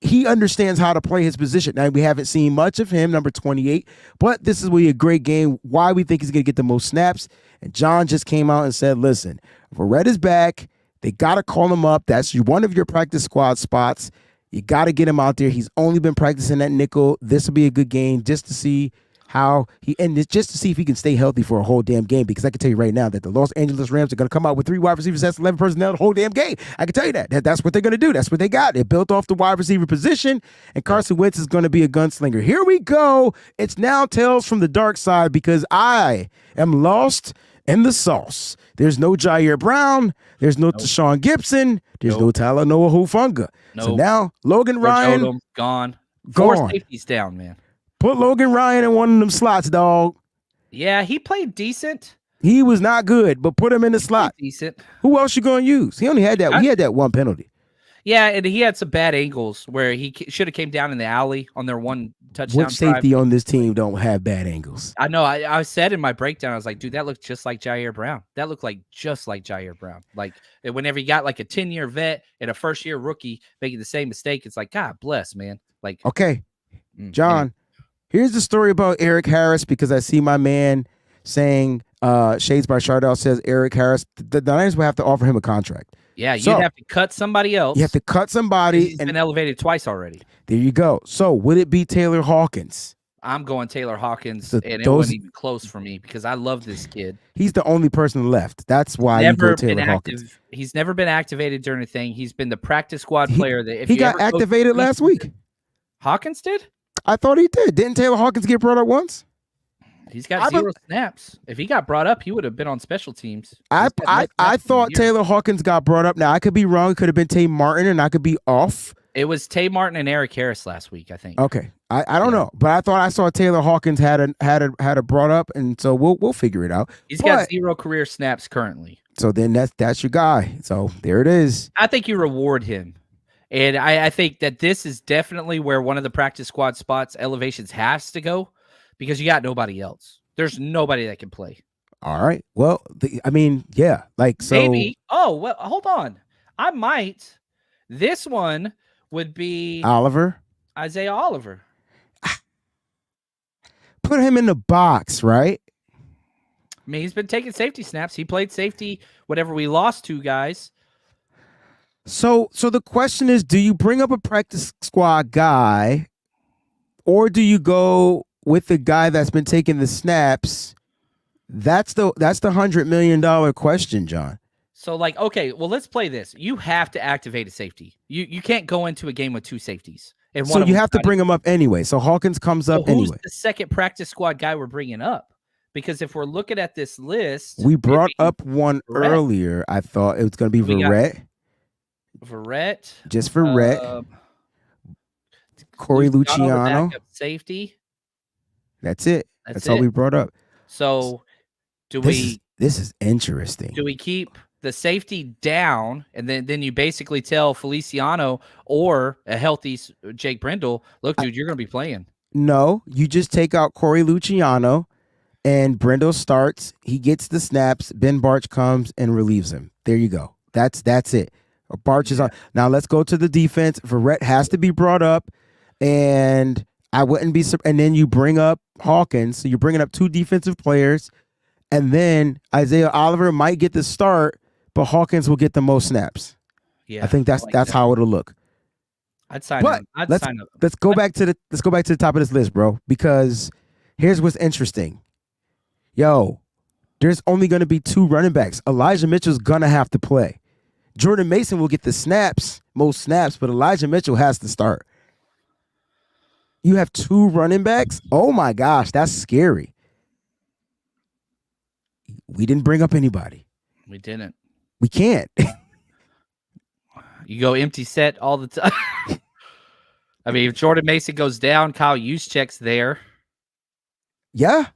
he understands how to play his position. Now, we haven't seen much of him, number 28, but this is really a great game. Why we think he's going to get the most snaps. And John just came out and said, listen, Verrett is back. They got to call him up. That's one of your practice squad spots. You got to get him out there. He's only been practicing that nickel. This will be a good game just to see just to see if he can stay healthy for a whole damn game, because I can tell you right now that the Los Angeles Rams are going to come out with 3 wide receivers. That's 11 personnel the whole damn game. I can tell you that's what they're going to do. That's what they got. They built off the wide receiver position, and Carson Wentz is going to be a gunslinger. Here we go. It's now Tales from the Dark Side because I am lost in the sauce. There's no Jair Brown. There's no Tashawn Gibson. There's no Tyler Noah Hufanga. So now Logan Ryan. Odom, gone. 4 safeties down, man. Put Logan Ryan in one of them slots, dog. Yeah, he played decent. He was not good, but put him in the slot. Decent. Who else you going to use? He only had that. He had that one penalty. Yeah, and he had some bad angles where he should have came down in the alley on their one touchdown. Which safety on this team don't have bad angles? I know. I said in my breakdown, I was like, dude, that looked just like Jair Brown. That looked like just like Jair Brown. Like, whenever you got like a 10-year vet and a first-year rookie making the same mistake, it's like, God bless, man. Like, okay, John. Here's the story about Eric Harris, because I see my man saying, Shades by Shardell says Eric Harris, the Niners will have to offer him a contract. Yeah, you'd have to cut somebody else. You have to cut somebody. He's been elevated twice already. There you go. So would it be Taylor Hawkins? I'm going Taylor Hawkins, and it wasn't even close for me because I love this kid. He's the only person left. That's why you go Taylor Hawkins. He's never been activated during a thing. He's been the practice squad player. That if he got activated last week. Hawkins did? I thought he did. Didn't Taylor Hawkins get brought up once? He's got 0 snaps. If he got brought up, he would have been on special teams. I thought Taylor Hawkins got brought up. Now, I could be wrong. It could have been Tay Martin, and I could be off. It was Tay Martin and Eric Harris last week, I think. Okay, I don't know, but I thought I saw Taylor Hawkins had a brought up, and so we'll figure it out. He's got 0 career snaps currently. So then that's your guy. So there it is. I think you reward him. And I think that this is definitely where one of the practice squad spots elevations has to go, because you got nobody else. There's nobody that can play. All right. Well, yeah. Like, so. Maybe. Oh, well, hold on. I might. This one would be Isaiah Oliver. Put him in the box, right? I mean, he's been taking safety snaps. He played safety whenever we lost 2 guys. So the question is, do you bring up a practice squad guy, or do you go with the guy that's been taking the snaps? That's the $100 million question, John. So, like, okay, well, let's play this. You have to activate a safety. You can't go into a game with 2 safeties. And so you have to bring him up anyway. So Hawkins comes up anyway. Who's the second practice squad guy we're bringing up? Because if we're looking at this list, we brought up one earlier. I thought it was going to be Verrett. Just Verrett. Corey Luciano. Safety. That's it. That's all we brought up. So this is interesting. Do we keep the safety down, and then you basically tell Feliciano or a healthy Jake Brendel, look, dude, you're going to be playing? No, you just take out Corey Luciano, and Brendel starts. He gets the snaps. Ben Barch comes and relieves him. There you go. That's it. Barch is on. Now let's go to the defense. Verrett has to be brought up, and I wouldn't be. And then you bring up Hawkins. So you're bringing up 2 defensive players, and then Isaiah Oliver might get the start, but Hawkins will get the most snaps. Yeah, I think that's how it'll look. I'd sign him. Sign up. Let's go back to the top of this list, bro. Because here's what's interesting. Yo, there's only going to be 2 running backs. Elijah Mitchell's gonna have to play. Jordan Mason will get the most snaps, but Elijah Mitchell has to start. You have 2 running backs? Oh my gosh, that's scary. We didn't bring up anybody. We didn't. We can't. You go empty set all the time. I mean, if Jordan Mason goes down, Kyle Juszczyk's there. Yeah.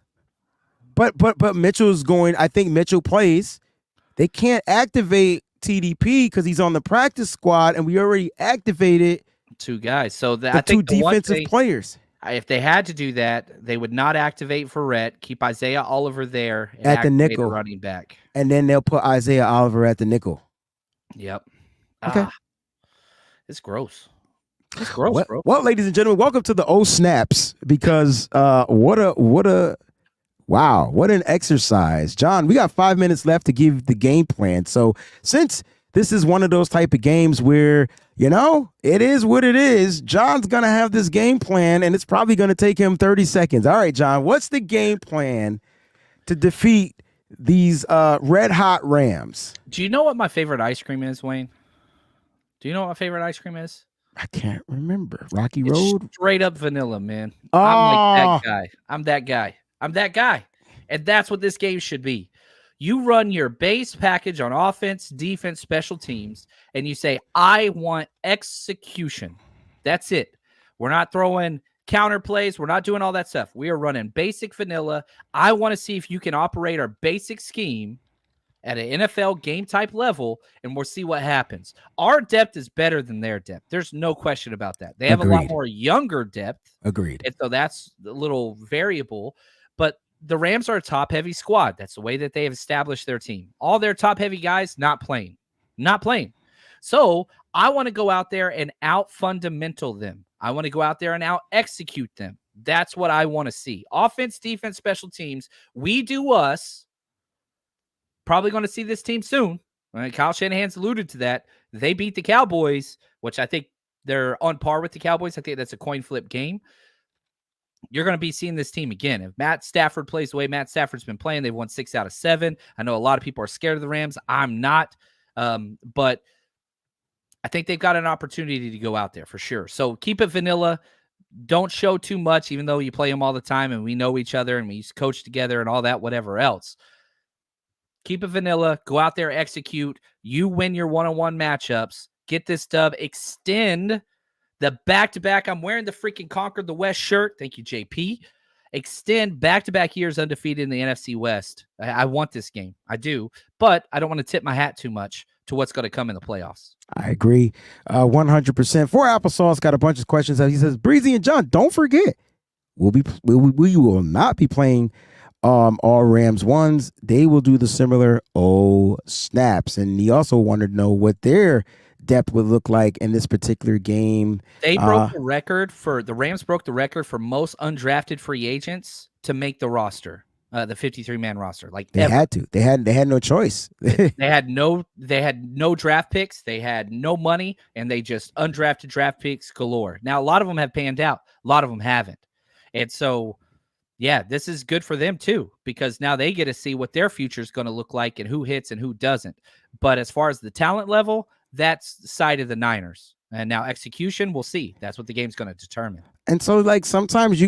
But Mitchell's going, I think Mitchell plays. They can't activate TDP because he's on the practice squad, and we already activated 2 guys. So I think 2 defensive players. If they had to do that, they would not activate Verrett, keep Isaiah Oliver there and at the nickel running back. And then they'll put Isaiah Oliver at the nickel. Yep. Okay. It's gross. It's gross, bro. Well, ladies and gentlemen, welcome to the O Snaps, because what an exercise. John, we got 5 minutes left to give the game plan. So since this is one of those type of games where, it is what it is, John's going to have this game plan, and it's probably going to take him 30 seconds. All right, John, what's the game plan to defeat these red-hot Rams? Do you know what my favorite ice cream is, Wayne? Do you know what my favorite ice cream is? I can't remember. Rocky Road? Straight up vanilla, man. Oh. I'm like that guy. I'm that guy. And that's what this game should be. You run your base package on offense, defense, special teams, and you say, I want execution. That's it. We're not throwing counter plays. We're not doing all that stuff. We are running basic vanilla. I want to see if you can operate our basic scheme at an NFL game type level, and we'll see what happens. Our depth is better than their depth. There's no question about that. They have a lot more younger depth. Agreed. And so that's a little variable, but the Rams are a top-heavy squad. That's the way that they have established their team. All their top-heavy guys not playing. So I want to go out there and out-fundamental them. I want to go out there and out-execute them. That's what I want to see. Offense, defense, special teams. We do us. Probably going to see this team soon. Right? Kyle Shanahan's alluded to that. They beat the Cowboys, which I think they're on par with the Cowboys. I think that's a coin flip game. You're going to be seeing this team again. If Matt Stafford plays the way Matt Stafford's been playing, they've won 6 out of 7. I know a lot of people are scared of the Rams. I'm not. But I think they've got an opportunity to go out there for sure. So keep it vanilla. Don't show too much, even though you play them all the time and we know each other and we used to coach together and all that, whatever else. Keep it vanilla. Go out there, execute. You win your one-on-one matchups. Get this dub. Extend the back-to-back. I'm wearing the freaking Conquer the West shirt. Thank you, JP. Extend back-to-back years undefeated in the NFC West. I want this game. I do. But I don't want to tip my hat too much to what's going to come in the playoffs. I agree 100%. For Applesauce got a bunch of questions. He says, Breezy and John, don't forget, we will not be playing all Rams ones. They will do the similar snaps. And he also wanted to know what their depth would look like in this particular game. They broke the record the Rams broke the record for most undrafted free agents to make the roster, the 53-man roster. Like they had to. They had no choice. they had no draft picks. They had no money, and they just undrafted draft picks galore. Now, a lot of them have panned out. A lot of them haven't. And so, yeah, this is good for them too, because now they get to see what their future is going to look like and who hits and who doesn't. But as far as the talent level, that's the side of the Niners. And now execution, we'll see. That's what the game's going to determine. And so, like, sometimes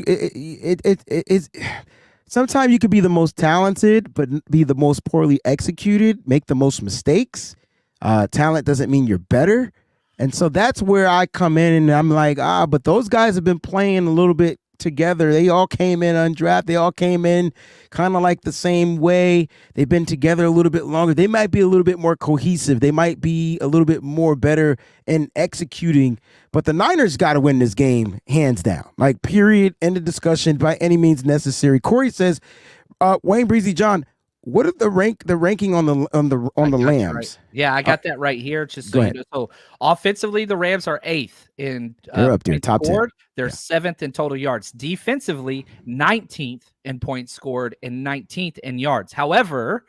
sometimes you could be the most talented, but be the most poorly executed, make the most mistakes. Talent doesn't mean you're better. And so that's where I come in and I'm like, but those guys have been playing a little bit together. They all came in undrafted. They all came in kind of like the same way. They've been together a little bit longer. They might be a little bit more cohesive. They might be a little bit more better in executing. But the Niners got to win this game, hands down. Like, period. End of discussion by any means necessary. Corey says, Wayne, Breezy, John, what are the ranking on the Lambs? Right. Yeah, I got that right here. Just so you know. So offensively, the Rams are 8th in they're up there, top 10. They're 7th in total yards. Defensively, 19th in points scored and 19th in yards. However,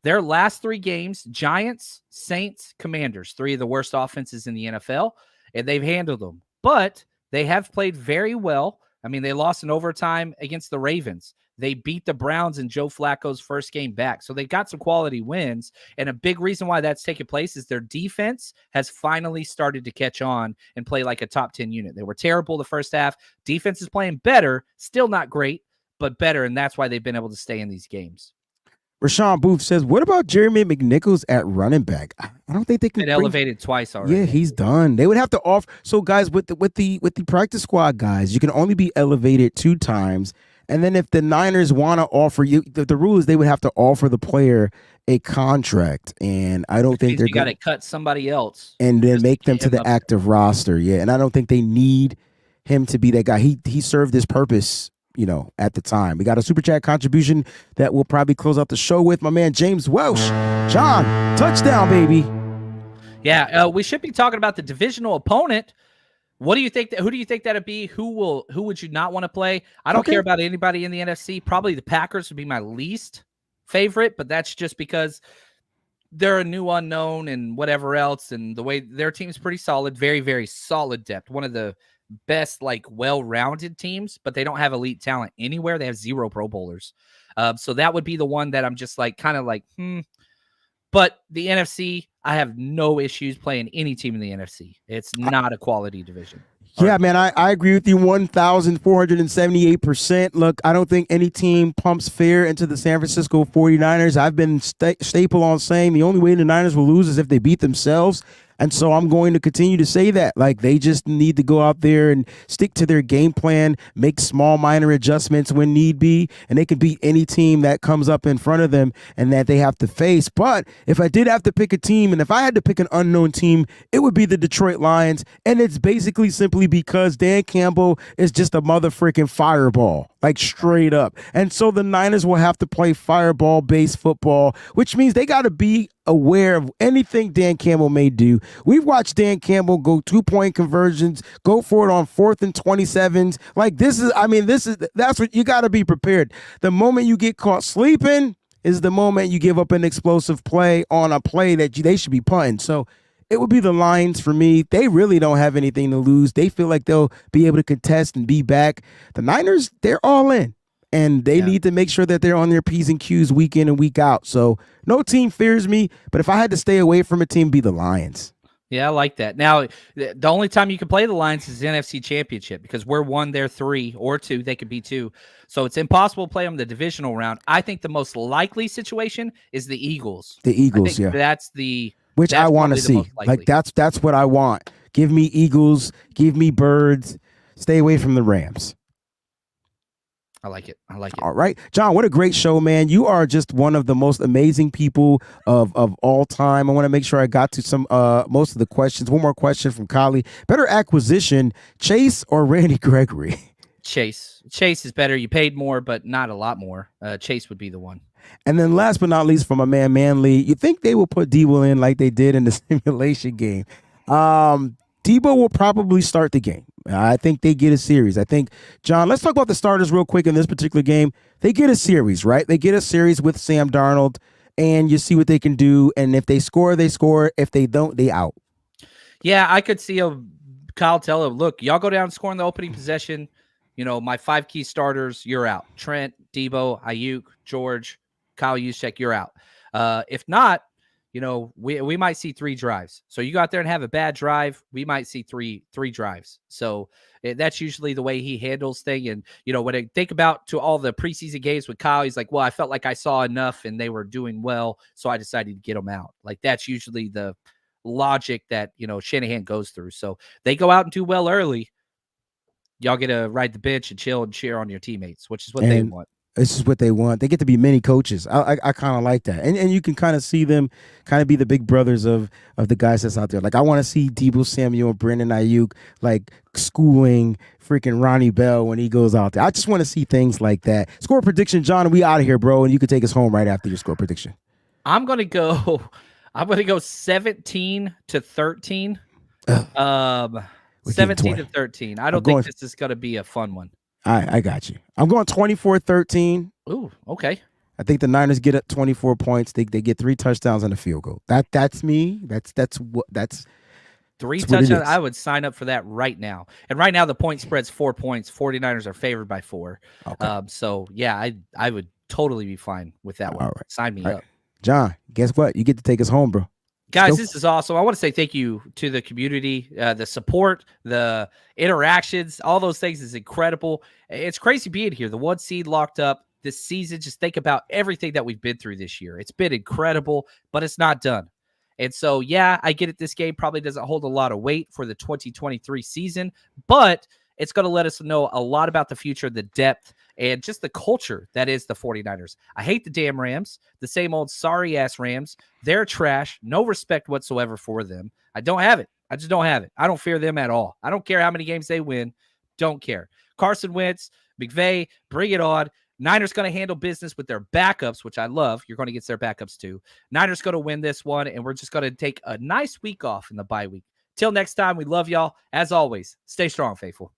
their last 3 games, Giants, Saints, Commanders, 3 of the worst offenses in the NFL, and they've handled them. But they have played very well. I mean, they lost in overtime against the Ravens. They beat the Browns in Joe Flacco's first game back. So they got some quality wins. And a big reason why that's taking place is their defense has finally started to catch on and play like a top 10 unit. They were terrible the first half. Defense is playing better, still not great, but better. And that's why they've been able to stay in these games. Rashawn Booth says, what about Jeremy McNichols at running back? I don't think they can been elevated twice already. Yeah, he's done. They would have to offer. So guys, with the practice squad guys, you can only be elevated 2 times. And then if the Niners want to offer you, the rule is they would have to offer the player a contract. And I don't think they're got to cut somebody else and then make them to the active roster. Yeah, and I don't think they need him to be that guy. He served his purpose, at the time. We got a super chat contribution that we'll probably close out the show with. My man James Welsh. John, touchdown, baby. Yeah, we should be talking about the divisional opponent. What do you think? Who do you think that'd be? Who would you not want to play? I don't care about anybody in the NFC. Probably the Packers would be my least favorite, but that's just because they're a new unknown and whatever else. And the way their team's pretty solid, very, very solid depth. One of the best, well-rounded teams, but they don't have elite talent anywhere. They have 0 Pro Bowlers. So that would be the one that I'm just But the NFC, I have no issues playing any team in the NFC. It's not a quality division. Yeah, man, I agree with you 1,478%. Look, I don't think any team pumps fear into the San Francisco 49ers. I've been staple on saying the only way the Niners will lose is if they beat themselves. And so I'm going to continue to say that. They just need to go out there and stick to their game plan, make small, minor adjustments when need be, and they can beat any team that comes up in front of them and that they have to face. But if I did have to pick a team, and if I had to pick an unknown team, it would be the Detroit Lions. And it's basically simply because Dan Campbell is just a motherfucking fireball, straight up. And so the Niners will have to play fireball-based football, which means they got to be aware of anything Dan Campbell may do. We've watched Dan Campbell go 2-point conversions, go for it on 4th and 27s. That's what you got to be prepared. The moment you get caught sleeping is the moment you give up an explosive play on a play that they should be punting. So it would be the Lions for me. They really don't have anything to lose. They feel like they'll be able to contest and be back. The Niners, they're all in. And they need to make sure that they're on their P's and Q's week in and week out. So no team fears me, but if I had to stay away from a team, it'd be the Lions. Yeah, I like that. Now, the only time you can play the Lions is the NFC Championship because we're 1, they're 3, or 2. They could be 2. So it's impossible to play them the divisional round. I think the most likely situation is the Eagles. The Eagles, yeah. That's which I want to see. That's what I want. Give me Eagles. Give me Birds. Stay away from the Rams. I like it. All right. John, what a great show, man. You are just one of the most amazing people of all time. I want to make sure I got to some most of the questions. One more question from Kali. Better acquisition, Chase or Randy Gregory? Chase. Chase is better. You paid more, but not a lot more. Chase would be the one. And then last but not least, from my man Manley, you think they will put Debo in like they did in the simulation game? Debo will probably start the game. I think they get a series. I think, John, let's talk about the starters real quick in this particular game. They get a series, right? They get a series with Sam Darnold, and you see what they can do. And if they score, they score. If they don't, they out. Yeah, I could see Kyle tell him, look, y'all go down and score in the opening possession. My 5 key starters, you're out. Trent, Debo, Ayuk, George, Kyle Juszczyk, you're out. If not, we might see 3 drives. So you go out there and have a bad drive, we might see three drives. So that's usually the way he handles things. And, when I think about to all the preseason games with Kyle, he's like, well, I felt like I saw enough and they were doing well, so I decided to get them out. That's usually the logic that, Shanahan goes through. So they go out and do well early. Y'all get to ride the bench and chill and cheer on your teammates, which is what they want. This is what they want. They get to be mini coaches. I kind of like that. And you can kind of see them kind of be the big brothers of the guys that's out there. I want to see Deebo Samuel and Brandon Ayuk schooling freaking Ronnie Bell when he goes out there. I just want to see things like that. Score prediction, John, we out of here, bro. And you can take us home right after your score prediction. I'm going to go 17-13. 17-13. I don't think this is going to be a fun one. All right, I got you. I'm going 24-13. Ooh, okay. I think the Niners get up 24 points. They get 3 touchdowns and a field goal. That's me. That's 3 That's what it touchdowns. is. I would sign up for that right now. And right now the point spread's 4 points. 49ers are favored by 4. Okay. So yeah, I would totally be fine with that one. All right. Sign me All right. up. John, guess what? You get to take us home, bro. Guys, Go. this is awesome. I want to say thank you to the community, the support, the interactions, all those things is incredible. It's crazy being here. The 1 seed locked up this season. Just think about everything that we've been through this year. It's been incredible, but it's not done. And so, yeah, I get it. This game probably doesn't hold a lot of weight for the 2023 season, but it's going to let us know a lot about the future, the depth, and just the culture that is the 49ers. I hate the damn Rams, the same old sorry-ass Rams. They're trash. No respect whatsoever for them. I don't have it. I just don't have it. I don't fear them at all. I don't care how many games they win. Don't care. Carson Wentz, McVay, bring it on. Niners going to handle business with their backups, which I love. You're going to get their backups too. Niners going to win this one, and we're just going to take a nice week off in the bye week. Till next time, we love y'all. As always, stay strong, faithful.